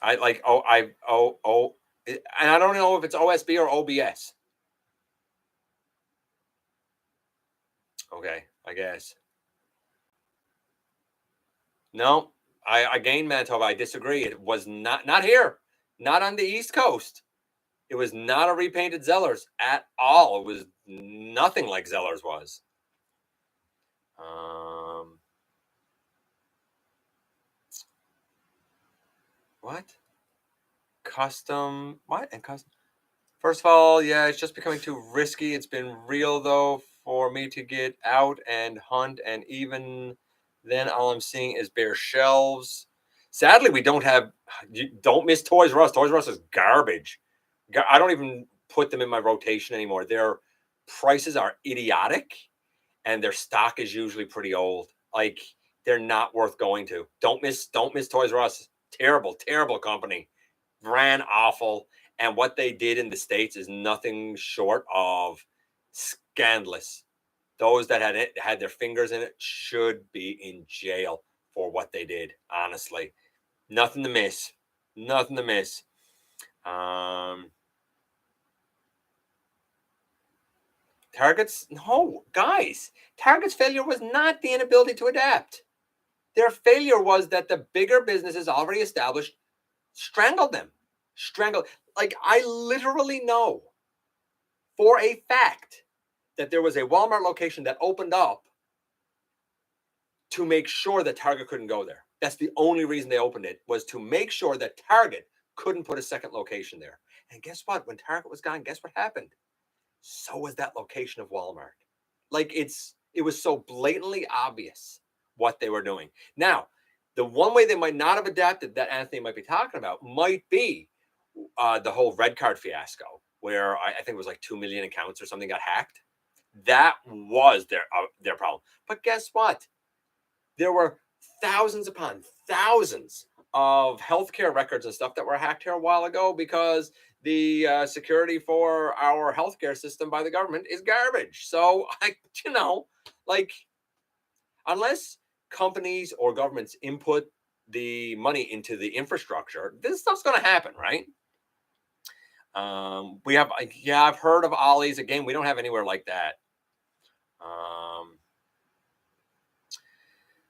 S1: And I don't know if it's OSB or OBS. Okay, I guess. No, again, Manitoba, I disagree. It was not here, not on the East Coast. It was not a repainted Zellers at all. It was nothing like Zellers was. What? Custom? What? And custom? First of all, yeah, it's just becoming too risky. It's been real, though, for me to get out and hunt, and even then, all I'm seeing is bare shelves. Sadly, we don't have... Don't miss Toys R Us. Toys R Us is garbage. I don't even put them in my rotation anymore. Their prices are idiotic, and their stock is usually pretty old. Like, they're not worth going to. Don't miss Toys R Us. Terrible company. Ran awful. And what they did in the States is nothing short of scandalous. Those that had their fingers in it should be in jail for what they did, honestly. Nothing to miss. Target's failure was not the inability to adapt. Their failure was that the bigger businesses already established strangled them. Like, I literally know for a fact that there was a Walmart location that opened up to make sure that Target couldn't go there. That's the only reason they opened it, was to make sure that Target couldn't put a second location there. And guess what? When Target was gone, guess what happened? So was that location of Walmart. Like, it was so blatantly obvious what they were doing. Now, the one way they might not have adapted that Anthony might be talking about might be the whole red card fiasco, where I think it was like 2 million accounts or something got hacked. That was their problem. But guess what? There were thousands upon thousands of healthcare records and stuff that were hacked here a while ago, because the security for our healthcare system by the government is garbage. So, unless companies or governments input the money into the infrastructure, this stuff's going to happen, right? I've heard of Ollie's. Again, we don't have anywhere like that.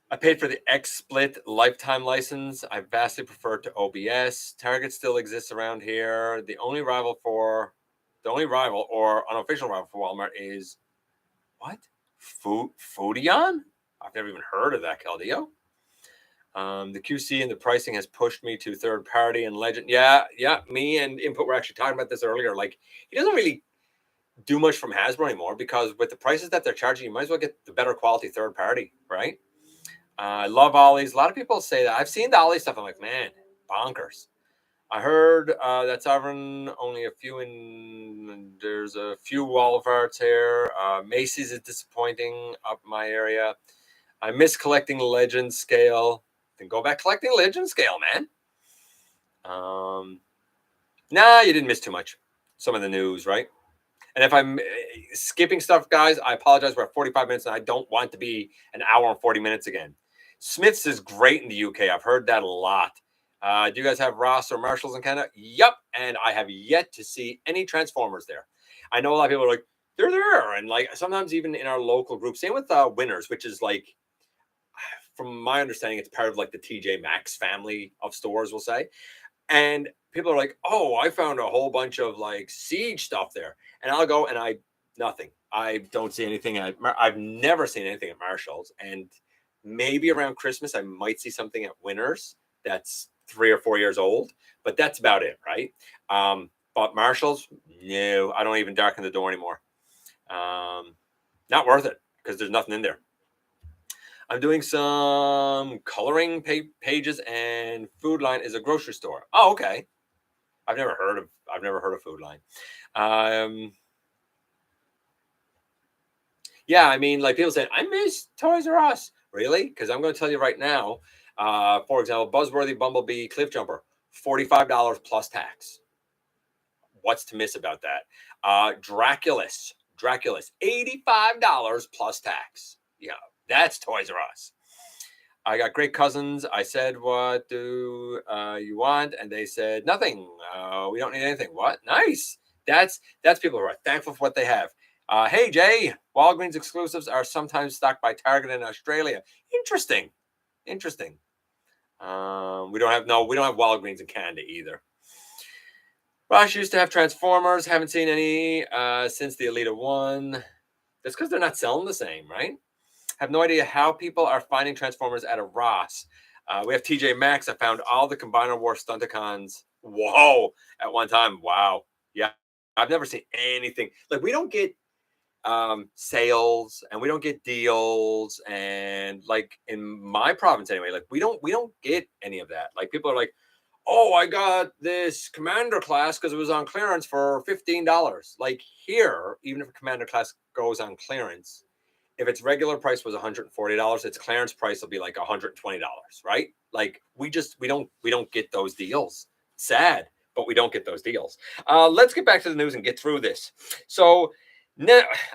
S1: I paid for the XSplit lifetime license. I vastly prefer to OBS. Target still exists around here. The only rival or unofficial rival for Walmart is what? Foodion? I've never even heard of that, Caldillo. The QC and the pricing has pushed me to third party and Legend. Yeah. Me and Input were actually talking about this earlier. Like, he doesn't really do much from Hasbro anymore, because with the prices that they're charging, you might as well get the better quality third party, right? I love Ollie's. A lot of people say that. I've seen the Ollie stuff. I'm like, man, bonkers. I heard that's Sovereign, only a few there's a few Walvarts here. Macy's is disappointing up my area. I miss collecting Legend Scale. Then go back collecting Legend Scale, man. Nah, you didn't miss too much. Some of the news, right? And if I'm skipping stuff, guys, I apologize. We're at 45 minutes, and I don't want to be an hour and 40 minutes again. Smith's is great in the UK. I've heard that a lot. Do you guys have Ross or Marshalls in Canada? Yep. And I have yet to see any Transformers there. I know a lot of people are like, they're there. And like sometimes even in our local group, same with Winners, which is like, from my understanding, it's part of like the TJ Maxx family of stores, we'll say. And people are like, oh, I found a whole bunch of like Siege stuff there. And I'll go and nothing. I don't see anything. I've never seen anything at Marshall's. And maybe around Christmas, I might see something at Winners that's 3 or 4 years old. But that's about it, right? But Marshall's, no, I don't even darken the door anymore. Not worth it because there's nothing in there. I'm doing some coloring pages, and Food Line is a grocery store. Oh, okay. I've never heard of Food Line. Yeah, I mean, like people say, I miss Toys R Us. Really? Because I'm going to tell you right now. For example, Buzzworthy Bumblebee Cliff Jumper, $45 plus tax. What's to miss about that? Draculus, $85 plus tax. Yeah, that's Toys R Us. I got great cousins. I said, what do you want? And they said, nothing. We don't need anything. What? Nice. That's people who are thankful for what they have. Hey, Jay, Walgreens exclusives are sometimes stocked by Target in Australia. Interesting. We don't have Walgreens in Canada either. Rosh used to have Transformers. Haven't seen any since the Elita 1. That's because they're not selling the same, right? Have no idea how people are finding Transformers at a Ross. We have TJ Maxx. I found all the Combiner War Stunticons. Whoa! At one time. Wow. Yeah. I've never seen anything. Like, we don't get sales and we don't get deals. And like in my province anyway, like we don't get any of that. Like people are like, oh, I got this Commander class because it was on clearance for $15. Like here, even if a Commander class goes on clearance, if its regular price was $140, its clearance price will be like $120, right? Like we don't get those deals. Sad, but we don't get those deals. Let's get back to the news and get through this. So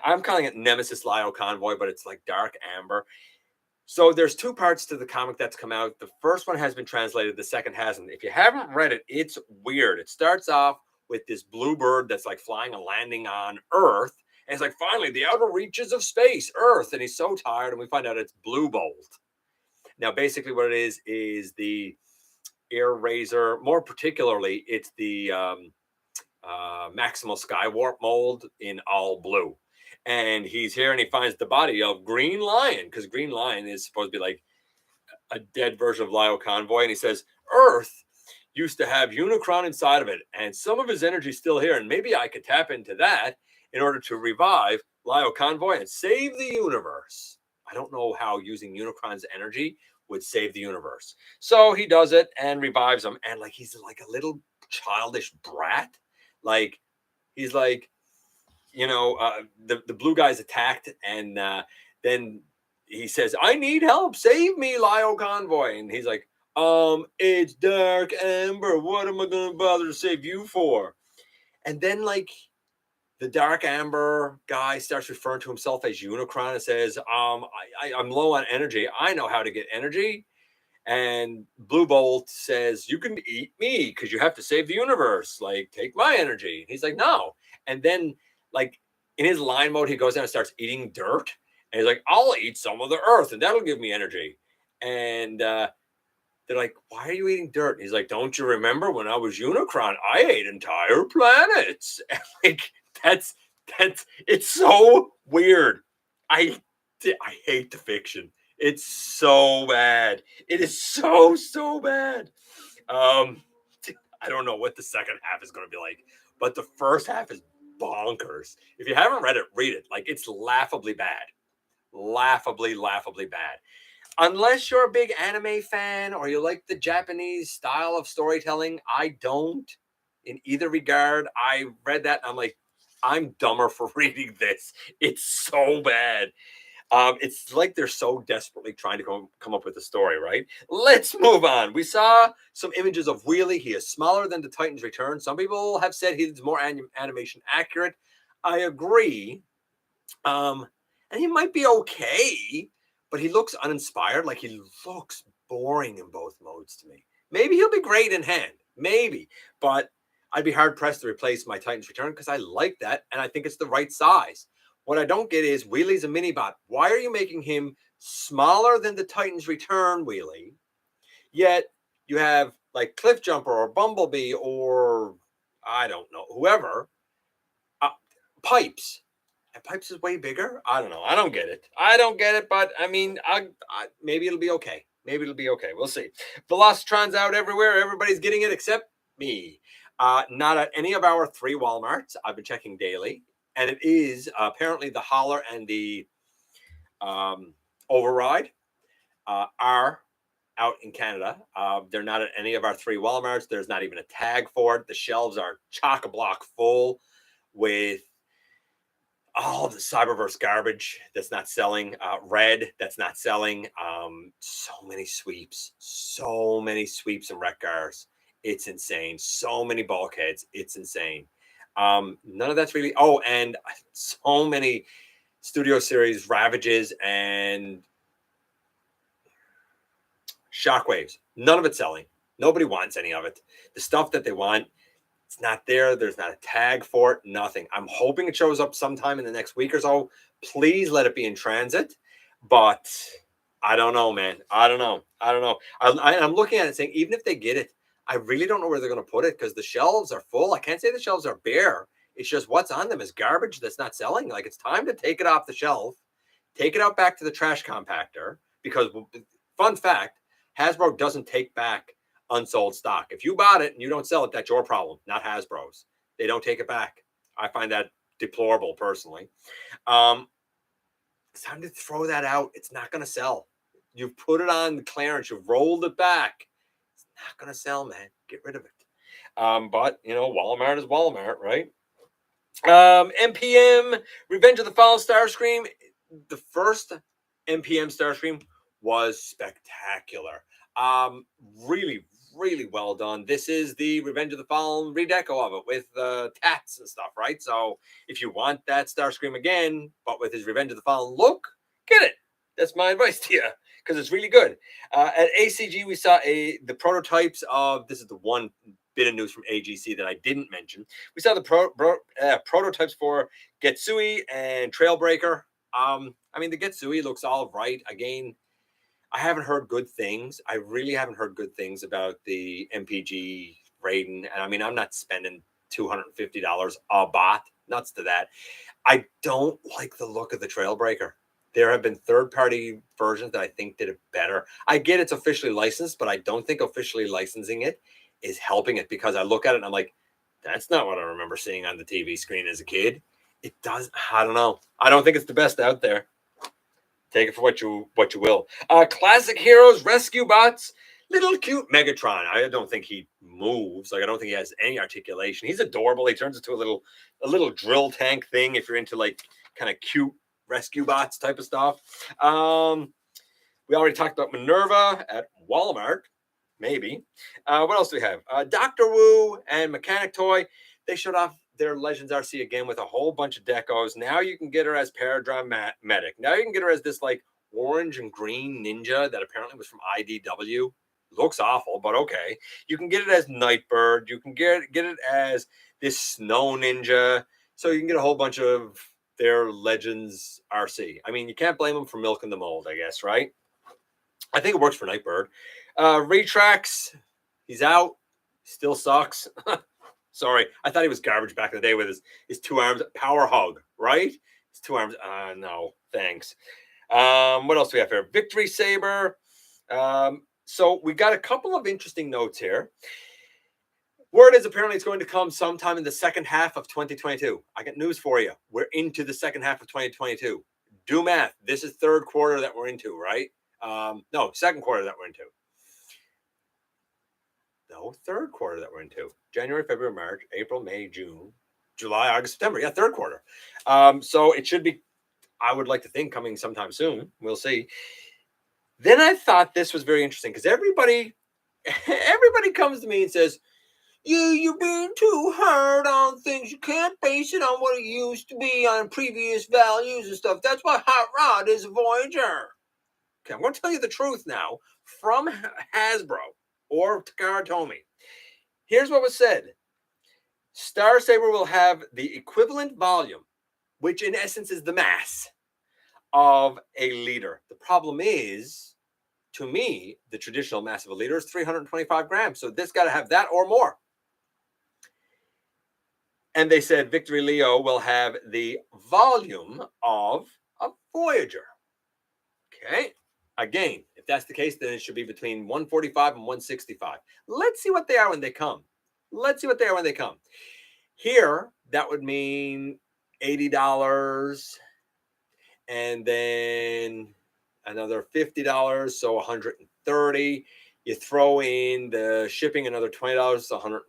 S1: I'm calling it Nemesis Lio Convoy, but it's like Dark Amber. So there's 2 parts to the comic that's come out. The first one has been translated, the second hasn't. If you haven't read it, it's weird. It starts off with this blue bird that's like flying and landing on Earth. And it's like, finally, the outer reaches of space, Earth. And he's so tired, and we find out it's Blue Bolt. Now, basically what it is the Air Razor. More particularly, it's the Maximal Skywarp mold in all blue. And he's here, and he finds the body of Green Lion, because Green Lion is supposed to be like a dead version of Lio Convoy. And he says, Earth used to have Unicron inside of it, and some of his energy still here, and maybe I could tap into that in order to revive Lio Convoy and save the universe. I don't know how using Unicron's energy would save the universe. So he does it and revives him, and like he's like a little childish brat. Like he's like, the blue guy's attacked, and then he says, I need help, save me, Lio Convoy. And he's like, it's Dark Amber, what am I gonna bother to save you for? And then like the Dark Amber guy starts referring to himself as Unicron and says, I'm low on energy, I know how to get energy. And Blue Bolt says, you can eat me because you have to save the universe, like take my energy. And he's like, no. And then like in his line mode, he goes down and starts eating dirt. And he's like, I'll eat some of the earth and that'll give me energy. And they're like, why are you eating dirt? And he's like, don't you remember when I was Unicron? I ate entire planets. And like that's it's so weird. I hate the fiction. It's so bad. It is so bad. I don't know what the second half is going to be like, but the first half is bonkers. If you haven't read it, read it. Like it's laughably bad. Laughably bad. unless you're a big anime fan or you like the Japanese style of storytelling, I don't. In either regard, I read that and I'm like, I'm dumber for reading this. It's so bad. It's like they're so desperately trying to come up with a story, right? Let's move on. We saw some images of Wheelie. He is smaller than the Titans Return. Some people have said he's more animation accurate. I agree. And he might be okay, but he looks uninspired. Like he looks boring in both modes to me. Maybe he'll be great in hand. Maybe. But I'd be hard pressed to replace my Titans Return because I like that and I think it's the right size. What I don't get is Wheelie's a mini bot. Why are you making him smaller than the Titans Return Wheelie? Yet you have like Cliff Jumper or Bumblebee or I don't know, whoever, Pipes. And Pipes is way bigger. I don't know. I don't get it. But I mean, maybe it'll be okay. Maybe it'll be okay. We'll see. Velocitron's out everywhere. Everybody's getting it except me. Not at any of our 3 Walmarts. I've been checking daily. And it is apparently the Holler and the Override are out in Canada. They're not at any of our 3 Walmarts. There's not even a tag for it. The shelves are chock-a-block full with all the Cyberverse garbage that's not selling. Red that's not selling. So many sweeps and wreck cars. It's insane. So many bulkheads. It's insane. None of that's really. Oh, and so many Studio Series Ravages and Shockwaves. None of it's selling. Nobody wants any of it. The stuff that they want, it's not there. There's not a tag for it. Nothing. I'm hoping it shows up sometime in the next week or so. Please let it be in transit. But I don't know, man. I don't know. I'm looking at it saying, even if they get it, I really don't know where they're going to put it because the shelves are full. I can't say the shelves are bare. It's just what's on them is garbage that's not selling. Like it's time to take it off the shelf, take it out back to the trash compactor because, fun fact, Hasbro doesn't take back unsold stock. If you bought it and you don't sell it, that's your problem, not Hasbro's. They don't take it back. I find that deplorable personally. It's time to throw that out. It's not going to sell. You've put it on the clearance. You've rolled it back. It's not going to sell, man. Get rid of it. But, Walmart is Walmart, right? NPM, Revenge of the Fallen Starscream. The first NPM Starscream was spectacular. Really, really well done. This is the Revenge of the Fallen redeco of it with tats and stuff, right? So if you want that Starscream again, but with his Revenge of the Fallen look, get it. That's my advice to you because it's really good. At ACG, we saw the prototypes of, this is the one bit of news from AGC that I didn't mention. We saw the prototypes for Getsui and Trailbreaker. The Getsui looks all right. Again, I haven't heard good things. I really haven't heard good things about the MPG Raiden. And I'm not spending $250 a bot. Nuts to that. I don't like the look of the Trailbreaker. There have been third-party versions that I think did it better. I get it's officially licensed, but I don't think officially licensing it is helping it because I look at it and I'm like, that's not what I remember seeing on the TV screen as a kid. It does. I don't know. I don't think it's the best out there. Take it for what you will. Classic Heroes, Rescue Bots, little cute Megatron. I don't think he moves. Like I don't think he has any articulation. He's adorable. He turns into a little drill tank thing if you're into like kind of cute rescue bots type of stuff. We already talked about Minerva at Walmart. Maybe. What else do we have? Dr. Wu and Mechanic Toy. They showed off their Legends RC again with a whole bunch of decos. Now you can get her as Paradron Medic. Now you can get her as this like orange and green ninja that apparently was from IDW. Looks awful, but okay. You can get it as Nightbird. You can get it as this Snow Ninja. So you can get a whole bunch of their Legends RC. You can't blame them for milking the mold, I guess, right? I think it works for Nightbird. Retrax, he's out. Still sucks. Sorry, I thought he was garbage back in the day with his 2 arms. Power hug, right? His 2 arms. No, thanks. What else do we have here? Victory Saber. So we got a couple of interesting notes here. Word is apparently it's going to come sometime in the second half of 2022. I got news for you. We're into the second half of 2022. Do math. This is third quarter that we're into, right? No, second quarter that we're into. No, third quarter that we're into. January, February, March, April, May, June, July, August, September. Yeah, third quarter. So it should be, I would like to think, coming sometime soon. We'll see. Then I thought this was very interesting because everybody comes to me and says, you're being too hard on things. You can't base it on what it used to be on previous values and stuff. That's why Hot Rod is a Voyager. Okay, I'm going to tell you the truth now from Hasbro or Takara Tomy. Here's what was said. Star Saber will have the equivalent volume, which in essence is the mass of a liter. The problem is, to me, the traditional mass of a liter is 325 grams. So this got to have that or more. And they said Victory Leo will have the volume of a Voyager. Okay. Again, if that's the case, then it should be between 145 and 165. Let's see what they are when they come. Here, that would mean $80 and then another $50, so $130. You throw in the shipping, another $20, so $150.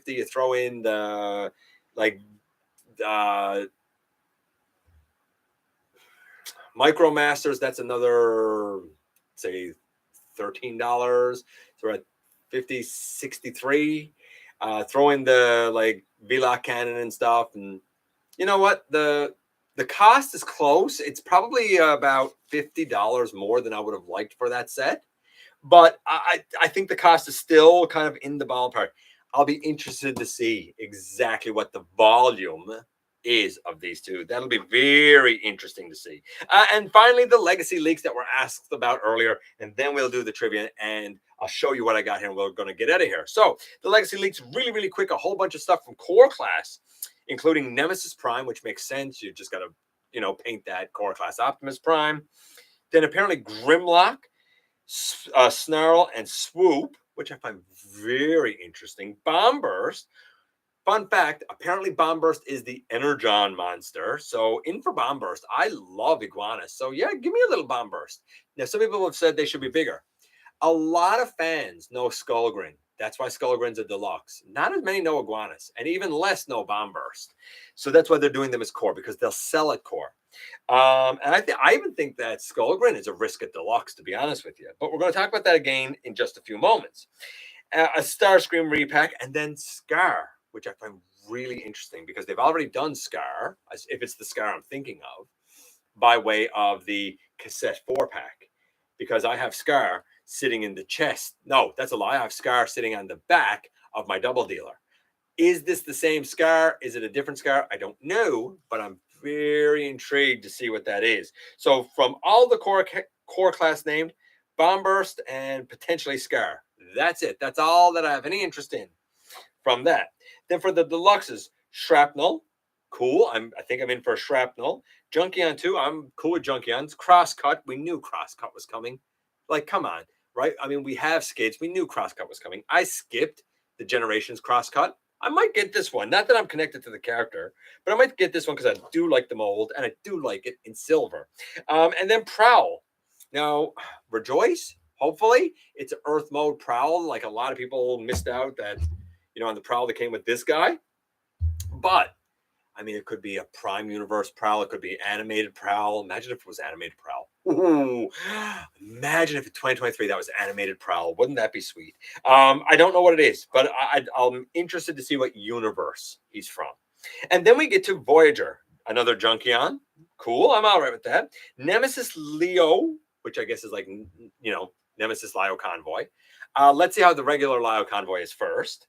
S1: You throw in the Micromasters, that's another, say, $13. So we're at $50, $63. Throw in the VLOC cannon and stuff, and you know what? The cost is close. It's probably about $50 more than I would have liked for that set, but I think the cost is still kind of in the ballpark. I'll be interested to see exactly what the volume is of these two. That'll be very interesting to see. And finally, the legacy leaks that were asked about earlier, and then we'll do the trivia, and I'll show you what I got here, and we're going to get out of here. So the legacy leaks, really, really quick, a whole bunch of stuff from core class, including Nemesis Prime, which makes sense. You just got to, paint that core class Optimus Prime. Then apparently Grimlock, Snarl, and Swoop, which I find very interesting. Bomb Burst. Fun fact, apparently Bomb Burst is the Energon monster. So in for Bomb Burst, I love iguanas. So yeah, give me a little Bomb Burst. Now, some people have said they should be bigger. A lot of fans know Skullgrin. That's why Skullgrin's a deluxe. Not as many know iguanas, and even less know Bomb Burst. So that's why they're doing them as core, because they'll sell at core. And I even think that Skullgrin is a risk at deluxe, to be honest with you. But we're going to talk about that again in just a few moments. A Starscream repack, and then Scar, which I find really interesting because they've already done Scar, if it's the Scar I'm thinking of, by way of the cassette 4-pack. Because I have Scar sitting in the chest. No, that's a lie. I have Scar sitting on the back of my double dealer. Is this the same Scar? Is it a different Scar? I don't know, but I'm very intrigued to see what that is. So from all the core class named, Bomb Burst and potentially Scar. That's it. That's all that I have any interest in from that. Then for the deluxes, Shrapnel, cool. I think I'm in for a Shrapnel. Junkion 2, I'm cool with Junkion's. Crosscut, we knew Crosscut was coming. Come on, right? I mean, we have Skids. We knew Crosscut was coming. I skipped the Generations Crosscut. I might get this one. Not that I'm connected to the character, but I might get this one because I do like the mold, and I do like it in silver. And then Prowl. Now, Rejoice, hopefully, it's an Earth mode Prowl. Like a lot of people missed out that, on the Prowl that came with this guy. But, I mean, it could be a Prime Universe Prowl. It could be animated Prowl. Imagine if it was animated Prowl. Ooh, imagine if in 2023 that was animated Prowl. Wouldn't that be sweet? I don't know what it is, but I'm interested to see what universe he's from. And then we get to Voyager, another Junkion. Cool, I'm all right with that. Nemesis Leo, which I guess is Nemesis Lio Convoy. Let's see how the regular Lio Convoy is first.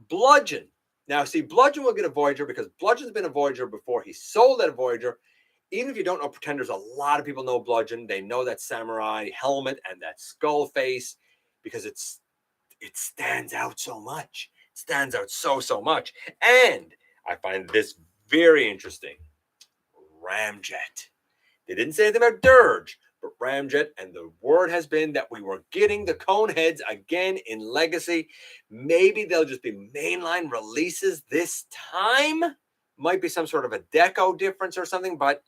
S1: Bludgeon. Now, see, Bludgeon will get a Voyager because Bludgeon's been a Voyager before. He sold at a Voyager. Even if you don't know Pretenders, a lot of people know Bludgeon. They know that samurai helmet and that skull face because it stands out so much. It stands out so much. And I find this very interesting. Ramjet. They didn't say anything about Dirge, but Ramjet, and the word has been that we were getting the Coneheads again in Legacy. Maybe they'll just be mainline releases this time. Might be some sort of a deco difference or something, and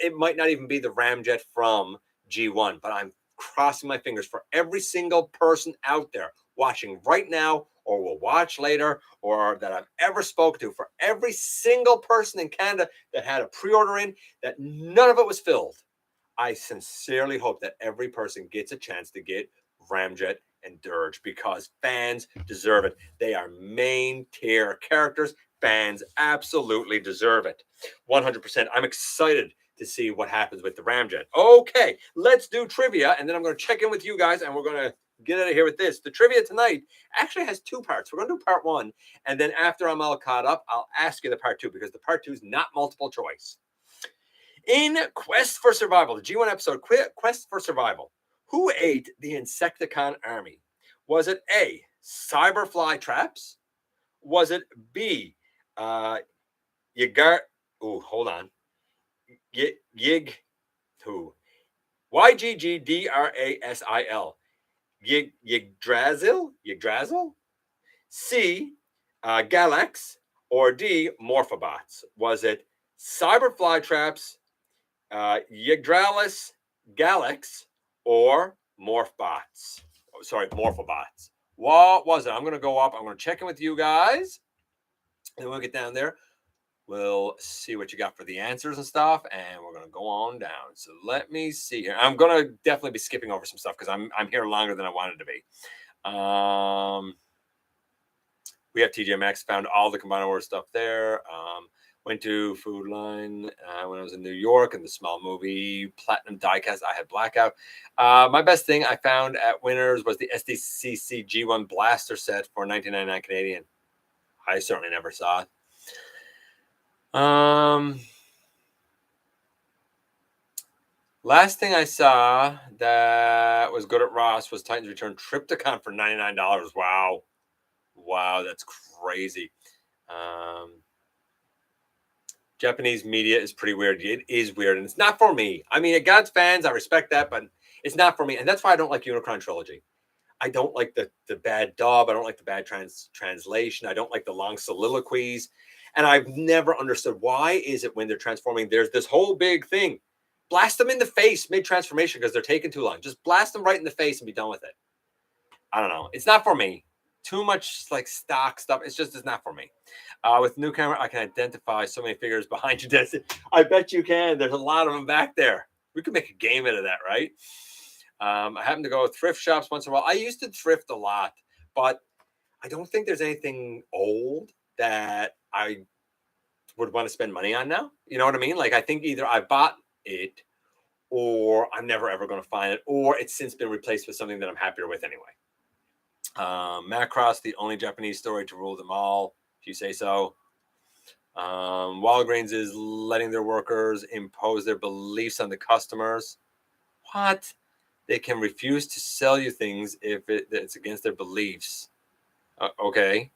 S1: it might not even be the Ramjet from G1. But I'm crossing my fingers for every single person out there watching right now or will watch later or that I've ever spoken to, for every single person in Canada that had a pre-order in, that none of it was filled. I sincerely hope that every person gets a chance to get Ramjet and Dirge because fans deserve it. They are main tier characters. Fans absolutely deserve it. 100%. I'm excited to see what happens with the Ramjet. Okay, let's do trivia, and then I'm going to check in with you guys, and we're going to get out of here with this. The trivia tonight actually has two parts. We're going to do part one, and then after I'm all caught up, I'll ask you the part two because the part two is not multiple choice. In Quest for Survival, the G1 episode, Quest for Survival, who ate the Insecticon army? Was it A, cyberfly traps? Was it B, hold on. Yggdrasil? Yggdrasil? C, Galax? Or D, Morphobots? Was it cyberfly traps, Yggdralis, Galax, or Morphbots? Oh, sorry, Morphobots. What was it? I'm going to go up. I'm going to check in with you guys. And we'll get down there. We'll see what you got for the answers and stuff. And we're going to go on down. So let me see here. I'm going to definitely be skipping over some stuff because I'm here longer than I wanted to be. We have TJ Maxx, found all the Combined War stuff there. Went to Food Line when I was in New York in the small movie Platinum Diecast. I had Blackout. My best thing I found at Winners was the SDCC G1 Blaster set for $19.99 Canadian. I certainly never saw it. Last thing I saw that was good at Ross was Titans Return Triptychon for $99. Wow, that's crazy. Japanese media is pretty weird. It is weird, and it's not for me. I mean, God's fans, I respect that, but it's not for me. And that's why I don't like Unicron Trilogy. I don't like the bad dub. I don't like the bad translation. I don't like the long soliloquies. And I've never understood why is it when they're transforming, there's this whole big thing. Blast them in the face mid-transformation because they're taking too long. Just blast them right in the face and be done with it. I don't know. It's not for me. Too much like stock stuff. It's not for me. With new camera, I can identify so many figures behind you. I bet you can. There's a lot of them back there. We could make a game out of that, right? I happen to go to thrift shops once in a while. I used to thrift a lot, but I don't think there's anything old that I would want to spend money on now. You know what I mean? Like I think either I bought it or I'm never ever going to find it, or it's since been replaced with something that I'm happier with anyway. Macross, the only Japanese story to rule them all, if you say so. Walgreens is letting their workers impose their beliefs on the customers. What? They can refuse to sell you things if it's against their beliefs. Okay.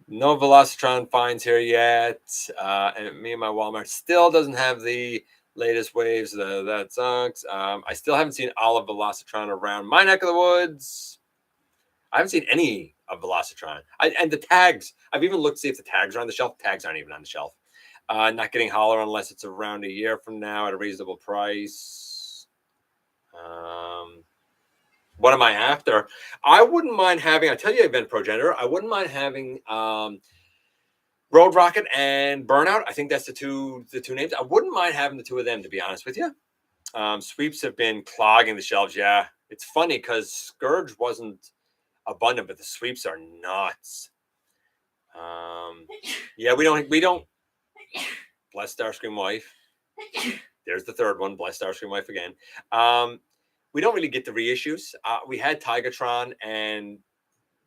S1: No Velocitron finds here yet. And me and my Walmart still doesn't have the latest waves. That sucks. I still haven't seen all of Velocitron around my neck of the woods. I haven't seen any of Velocitron. And the tags. I've even looked to see if the tags are on the shelf. Tags aren't even on the shelf. Not getting Holler unless it's around a year from now at a reasonable price. What am I after? I wouldn't mind having, I tell you, Event Progenitor. I wouldn't mind having Road Rocket and Burnout. I think that's the two names. I wouldn't mind having the two of them, to be honest with you. Sweeps have been clogging the shelves. Yeah, it's funny because Scourge wasn't abundant, but the sweeps are nuts. Yeah, we don't. Bless Starscream Wife. There's the third one. Bless Starscream Wife again. We don't really get the reissues. We had Tigatron, and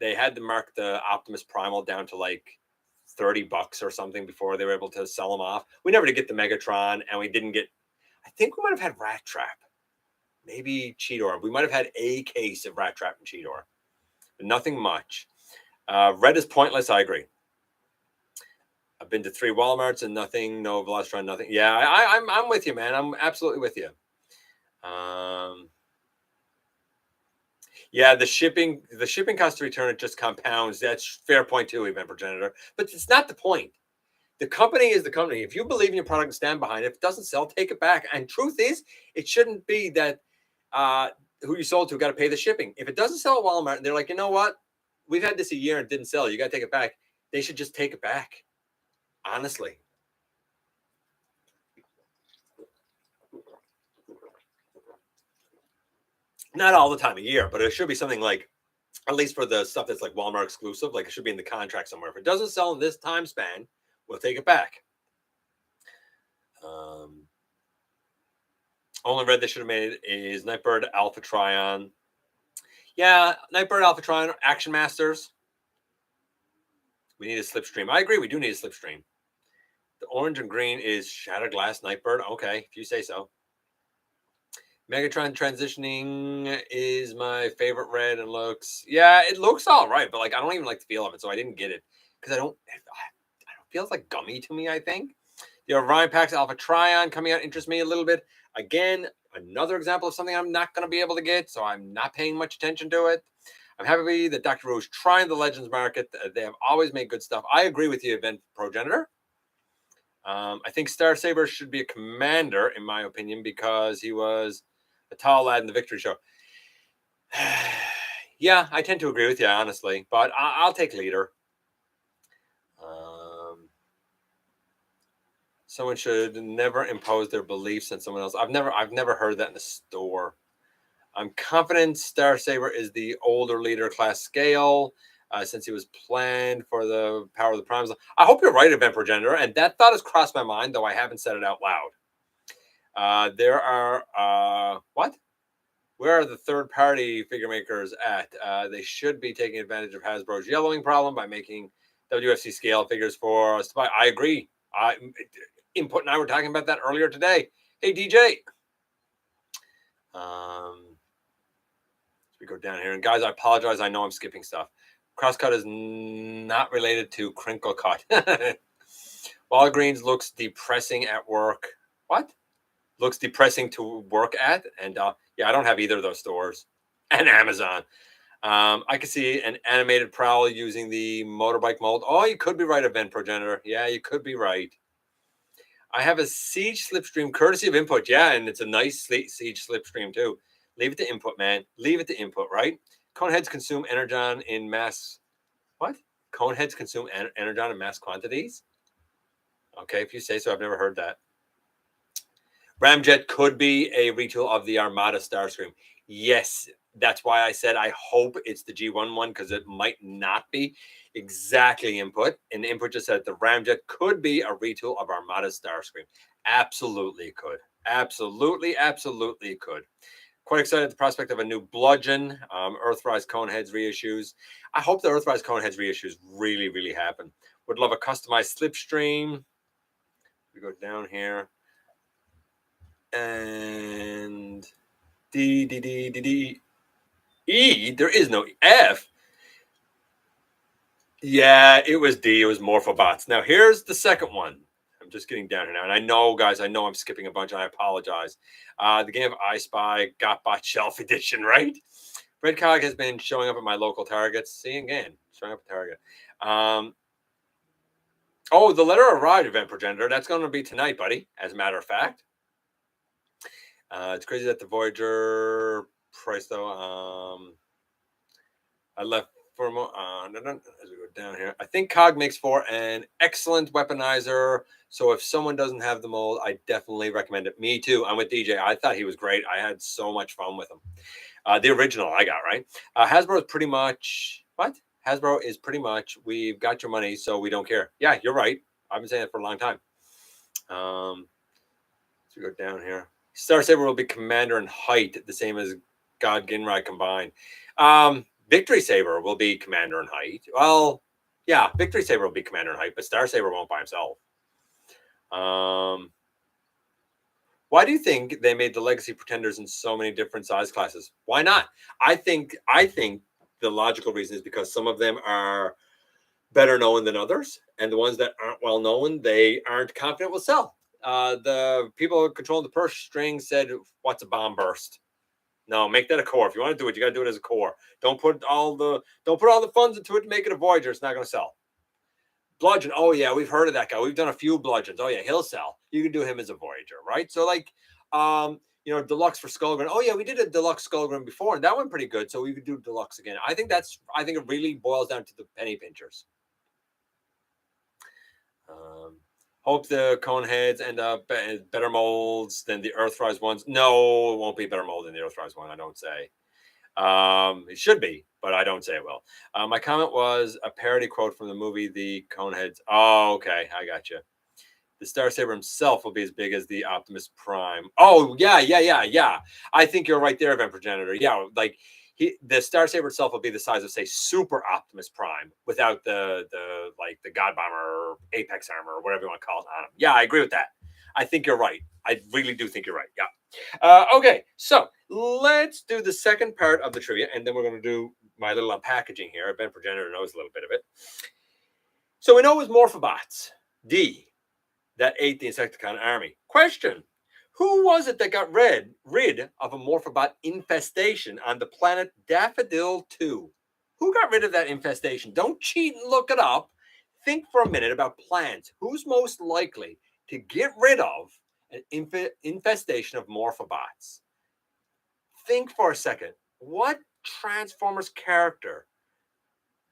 S1: they had to mark the Optimus Primal down to like $30 or something before they were able to sell them off. We never did get the Megatron, and we didn't get. I think we might have had Rat Trap, maybe Cheetor. We might have had a case of Rat Trap and Cheetor, but nothing much. Red is pointless. I agree. I've been to 3 Walmarts and nothing. No Velocitron, nothing. Yeah, I'm with you, man. I'm absolutely with you. Yeah, the shipping cost to return it just compounds. That's fair point too, Event Progenitor. But it's not the point. The company is the company. If you believe in your product and stand behind it, if it doesn't sell, take it back. And truth is, it shouldn't be that who you sold to got to pay the shipping. If it doesn't sell at Walmart, and they're like, you know what? We've had this a year and it didn't sell. You got to take it back. They should just take it back. Honestly. Not all the time a year, but it should be something like, at least for the stuff that's like Walmart exclusive, like it should be in the contract somewhere. If it doesn't sell in this time span, we'll take it back. Only red they should have made is Nightbird Alpha Trion. Yeah, Nightbird Alpha Trion, Action Masters. We need a slipstream. I agree, we do need a slipstream. The orange and green is Shattered Glass Nightbird. Okay, if you say so. Megatron transitioning is my favorite red and looks. Yeah, it looks all right, but like I don't even like the feel of it, so I didn't get it because I don't feels like gummy to me, I think. The Orion Pax Alpha Trion coming out interests me a little bit. Again, another example of something I'm not going to be able to get, so I'm not paying much attention to it. I'm happy that Dr. Rouge trying the Legends market. They have always made good stuff. I agree with you, Event Progenitor. I think Star Saber should be a commander, in my opinion, because he was a tall lad in the Victory Show. Yeah, I tend to agree with you, honestly, but I'll take leader. Someone should never impose their beliefs on someone else. I've never heard that in the store. I'm confident Star Saber is the older leader class scale, since he was planned for the Power of the Primes. I hope you're right, Event Progenitor, and that thought has crossed my mind, though I haven't said it out loud. There are what? Where are the third-party figure makers at? They should be taking advantage of Hasbro's yellowing problem by making WFC scale figures for us to buy. I agree. Input and I were talking about that earlier today. Hey, DJ. We go down here. And guys, I apologize. I know I'm skipping stuff. Crosscut is not related to Crinkle Cut. Walgreens looks depressing at work. What? Looks depressing to work at. And yeah, I don't have either of those stores. And Amazon. I can see an animated Prowl using the motorbike mold. Oh, you could be right, Event Progenitor. Yeah, you could be right. I have a Siege Slipstream courtesy of Input. Yeah, and it's a nice Siege Slipstream too. Leave it to Input, man. Leave it to Input, right? Coneheads consume Energon in mass. What? Coneheads consume Energon in mass quantities? Okay, if you say so. I've never heard that. Ramjet could be a retool of the Armada Starscream. Yes, that's why I said I hope it's the G1 one, because it might not be exactly Input. And Input just said the Ramjet could be a retool of Armada Starscream. Absolutely it could. Absolutely it could. Quite excited at the prospect of a new Bludgeon, Earthrise Coneheads reissues. I hope the Earthrise Coneheads reissues really happen. Would love a customized Slipstream. We go down here. And D, E, there is no F. Yeah, it was D. It was Morphobots. Now, here's the second one. I'm just getting down here now. And I know, guys, I know I'm skipping a bunch, and I apologize. The game of I Spy GotBot Shelf Edition, right? Red Cog has been showing up at my local Targets. See, again, showing up at Target. Oh, the letter arrived, Event Progenitor. That's going to be tonight, buddy, as a matter of fact. It's crazy that the Voyager price, though. I left for a moment. As we go down here, I think Cog makes for an excellent weaponizer. So if someone doesn't have the mold, I definitely recommend it. Me too. I'm with DJ. I thought he was great. I had so much fun with him. The original I got, right? Hasbro is pretty much what? Hasbro is pretty much, we've got your money, so we don't care. Yeah, you're right. I've been saying it for a long time. So we go down here. Star Saber will be Commander in height, the same as God Ginrai combined. Victory Saber will be Commander in height. Well, yeah, Victory Saber will be Commander in height, but Star Saber won't by himself. Why do you think they made the Legacy Pretenders in so many different size classes? Why not? I think the logical reason is because some of them are better known than others, and the ones that aren't well known, they aren't confident will sell. The people controlling the purse string said, "What's a bomb burst?" No, make that a core. If you want to do it, you got to do it as a core. Don't put all the funds into it to make it a Voyager. It's not going to sell. Bludgeon. Oh yeah, we've heard of that guy. We've done a few Bludgeons. Oh yeah, he'll sell. You can do him as a Voyager, right? So like, deluxe for Skullgrin. Oh yeah, we did a deluxe Skullgrin before, and that went pretty good. So we could do deluxe again. I think it really boils down to the penny pinchers. Hope the Coneheads end up better molds than the Earthrise ones. No, it won't be better mold than the Earthrise one. I don't say. It should be, but I don't say it will. My comment was a parody quote from the movie The Coneheads. Oh, okay, I got you. The Starsaber himself will be as big as the Optimus Prime. Oh, yeah. I think you're right there, Event Progenitor. Yeah, like the Starsaber itself will be the size of, say, Super Optimus Prime without the God Bomber or Apex Armor or whatever you want to call it on him. Yeah, I agree with that. I think you're right. I really do think you're right. Yeah. Okay, so let's do the second part of the trivia, and then we're going to do my little unpackaging here. Event Progenitor knows a little bit of it. So we know it was Morphobots. D. That ate the Insecticon army. Question: who was it that got rid of a Morphobot infestation on the planet Daffodil 2? Who got rid of that infestation? Don't cheat and look it up. Think for a minute about plans. Who's most likely to get rid of an infestation of Morphobots? Think for a second. What Transformers character?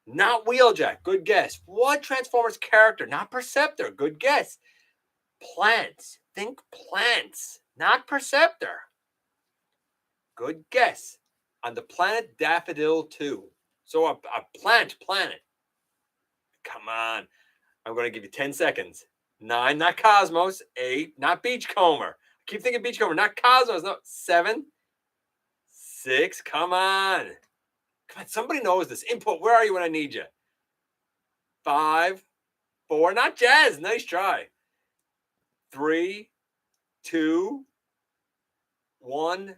S1: Not Wheeljack. Good guess. What Transformers character? Not Perceptor. Good guess. Plants. Think plants, not Perceptor. Good guess. On the planet Daffodil 2. So a plant planet. Come on. I'm going to give you 10 seconds. 9, not Cosmos. 8, not Beachcomber. Keep thinking Beachcomber, not Cosmos. No. 7, 6. Come on. Come on. Somebody knows this. Input. Where are you when I need you? 5, 4. Not Jazz. Nice try. 3, 2, 1.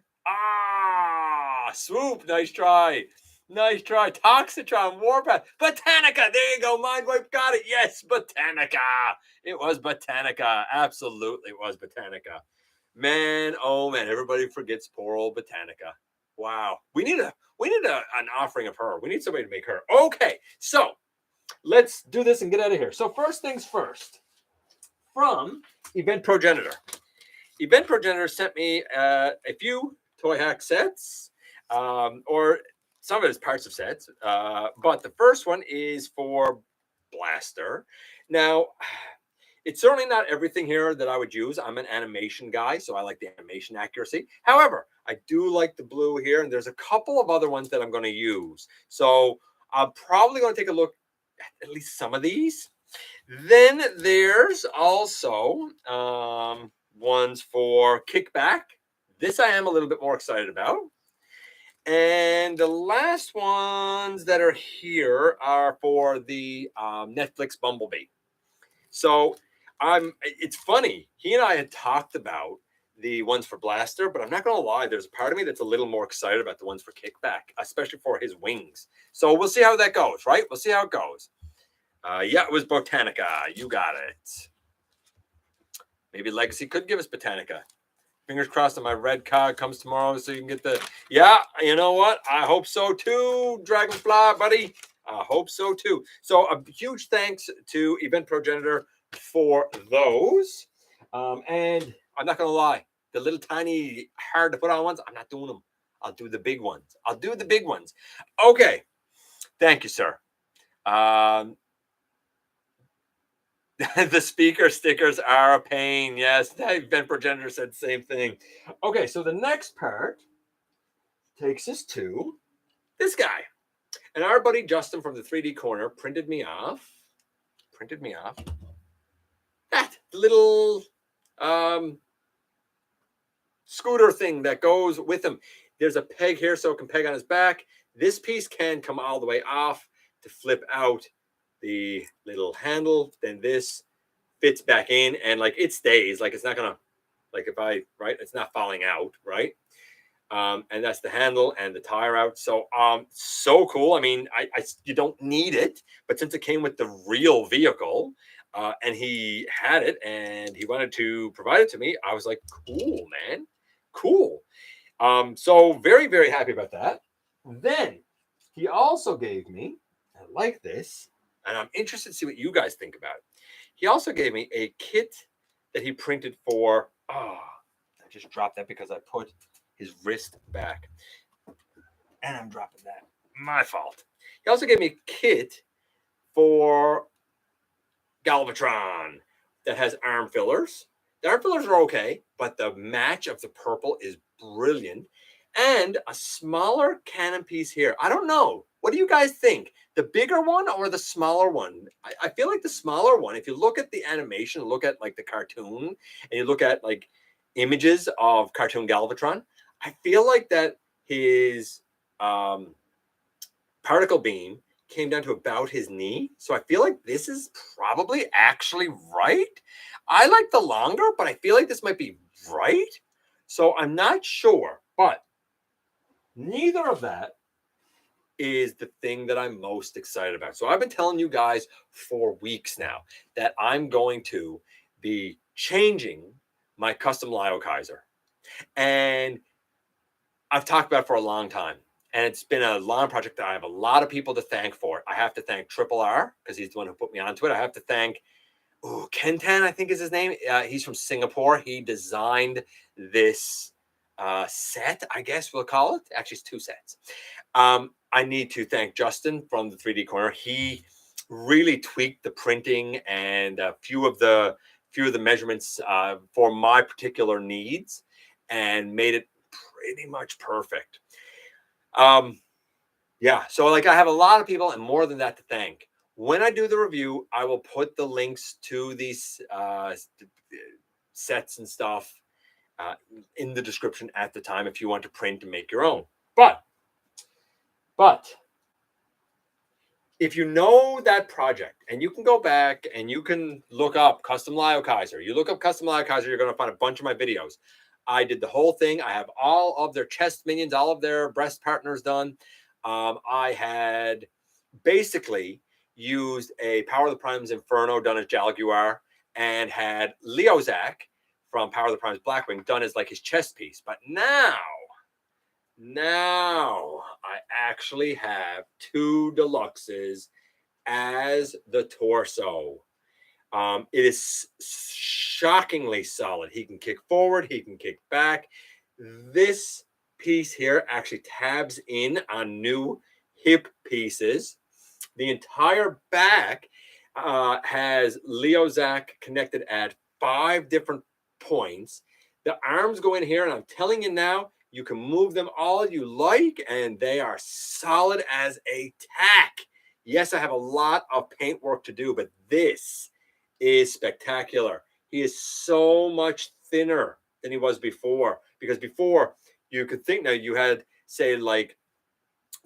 S1: Swoop. Nice try. Nice try. Toxitron, Warpath, Botanica. There you go. Mindwipe got it. Yes, Botanica. It was Botanica. Absolutely, it was Botanica. Man, oh man, everybody forgets poor old Botanica. Wow. We need an offering of her. We need somebody to make her. Okay, so let's do this and get out of here. So first things first, from Event Progenitor. Event Progenitor sent me a few Toy Hack sets, or some of it is parts of sets. But the first one is for Blaster. Now, it's certainly not everything here that I would use. I'm an animation guy, so I like the animation accuracy. However, I do like the blue here, and there's a couple of other ones that I'm going to use. So I'm probably going to take a look at least some of these. Then there's also ones for Kickback. This I am a little bit more excited about. And the last ones that are here are for the Netflix Bumblebee. So it's funny. He and I had talked about the ones for Blaster, but I'm not going to lie. There's a part of me that's a little more excited about the ones for Kickback, especially for his wings. So we'll see how that goes, right? We'll see how it goes. Yeah, it was Botanica. You got it. Maybe Legacy could give us Botanica. Fingers crossed that my red card comes tomorrow so you can get the... Yeah, you know what? I hope so too, Dragonfly, buddy. I hope so too. So a huge thanks to Event Progenitor for those. And I'm not going to lie. The little tiny hard to put on ones, I'm not doing them. I'll do the big ones. I'll do the big ones. Okay. Thank you, sir. The speaker stickers are a pain. Yes, Event Progenitor said the same thing. Okay, so the next part takes us to this guy. And our buddy Justin from the 3D Corner printed me off that little scooter thing that goes with him. There's a peg here so it can peg on his back. This piece can come all the way off to flip out the little handle. Then this fits back in and like it stays. Like it's not gonna, like if I, right, it's not falling out, right? And that's the handle and the tire out. So so cool. I mean, you don't need it, but since it came with the real vehicle, and he had it and he wanted to provide it to me, I was like, cool, man, cool. So very, very happy about that. Then he also gave me, I like this, and I'm interested to see what you guys think about it. He also gave me a kit that he printed for, I just dropped that because I put his wrist back. And I'm dropping that. My fault. He also gave me a kit for Galvatron that has arm fillers. The arm fillers are okay, but the match of the purple is brilliant. And a smaller cannon piece here. I don't know. What do you guys think? The bigger one or the smaller one? I feel like the smaller one, if you look at the animation, look at like the cartoon, and you look at like images of cartoon Galvatron, I feel like that his particle beam came down to about his knee. So I feel like this is probably actually right. I like the longer, but I feel like this might be right. So I'm not sure, but neither of that is the thing that I'm most excited about. So I've been telling you guys for weeks now that I'm going to be changing my custom Lio Kaiser. And I've talked about it for a long time. And it's been a long project that I have a lot of people to thank for it. I have to thank Triple R because he's the one who put me onto it. I have to thank Kentan, I think is his name. He's from Singapore. He designed this set, I guess we'll call it. Actually, it's 2 sets. I need to thank Justin from the 3D Corner. He really tweaked the printing and a few of the measurements for my particular needs and made it pretty much perfect. Yeah, so like I have a lot of people and more than that to thank. When I do the review, I will put the links to these sets and stuff in the description at the time if you want to print and make your own. But if you know that project and you can go back and you can look up Custom Lio Kaiser, you look up Custom Lio Kaiser, you're going to find a bunch of my videos. I did the whole thing. I have all of their chest minions, all of their breast partners done. I had basically used a Power of the Primes Inferno done as Jaguar and had Leozak from Power of the Primes Blackwing done as like his chest piece. But now I actually have 2 deluxes as the torso. It is shockingly solid. He can kick forward, he can kick back. This piece here actually tabs in on new hip pieces. The entire back has Leozak connected at 5 different points. The arms go in here, and I'm telling you now, you can move them all you like, and they are solid as a tack. Yes, I have a lot of paint work to do, but this is spectacular. He is so much thinner than he was before, because before you could think now you had, say, like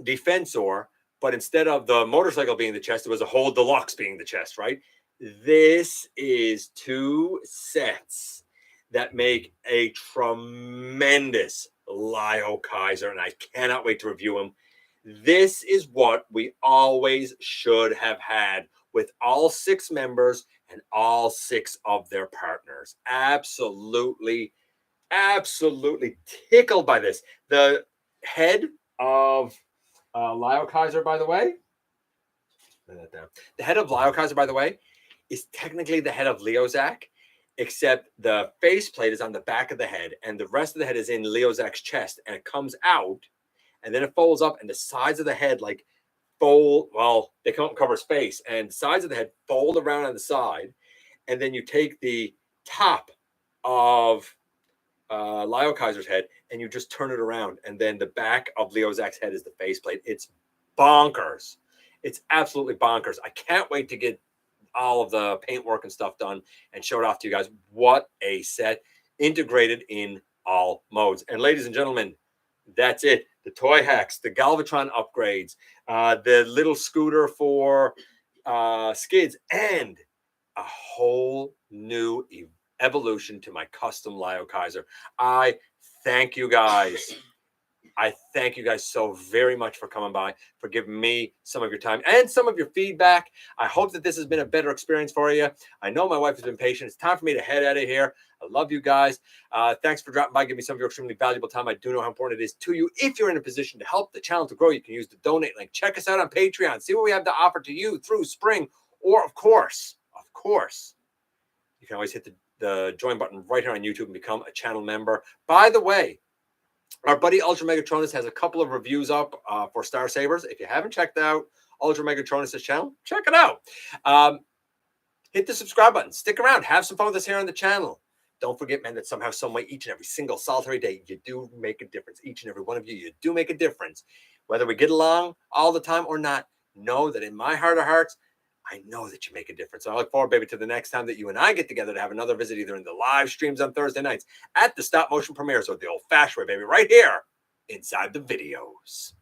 S1: Defensor, but instead of the motorcycle being the chest, it was a whole deluxe being the chest, right? This is 2 sets that make a tremendous Lio Kaiser, and I cannot wait to review him. This is what we always should have had with all 6 members and all 6 of their partners. Absolutely tickled by this. The head of Lio Kaiser, by the way, the head of Lio Kaiser, by the way, is technically the head of Leozak, except the faceplate is on the back of the head, and the rest of the head is in Leozak's chest, and it comes out, and then it folds up, and the sides of the head like fold. Well, they don't cover space, and the sides of the head fold around on the side, and then you take the top of Lio Kaiser's head and you just turn it around, and then the back of Leozak's head is the faceplate. It's bonkers. It's absolutely bonkers. I can't wait to get all of the paintwork and stuff done and show it off to you guys. What a set, integrated in all modes. And ladies and gentlemen, that's it. The toy hacks, the Galvatron upgrades, the little scooter for skids, and a whole new evolution to my custom Lio Kaiser. I thank you guys I thank you guys so very much for coming by, for giving me some of your time and some of your feedback. I hope that this has been a better experience for you. I know my wife has been patient. It's time for me to head out of here. I love you guys. Thanks for dropping by, giving me some of your extremely valuable time. I do know how important it is to you. If you're in a position to help the channel to grow, you can use the donate link. Check us out on Patreon. See what we have to offer to you through spring. Or, of course, you can always hit the join button right here on YouTube and become a channel member. By the way, our buddy Ultra Megatronus has a couple of reviews up for Star Sabers. If you haven't checked out Ultra Megatronus' channel, check it out. Hit the subscribe button. Stick around. Have some fun with us here on the channel. Don't forget, man, that somehow, some way, each and every single solitary day, you do make a difference. Each and every one of you, you do make a difference. Whether we get along all the time or not, know that in my heart of hearts, I know that you make a difference. So I look forward, baby, to the next time that you and I get together to have another visit, either in the live streams on Thursday nights, at the stop motion premieres, or the old-fashioned way, baby, right here inside the videos.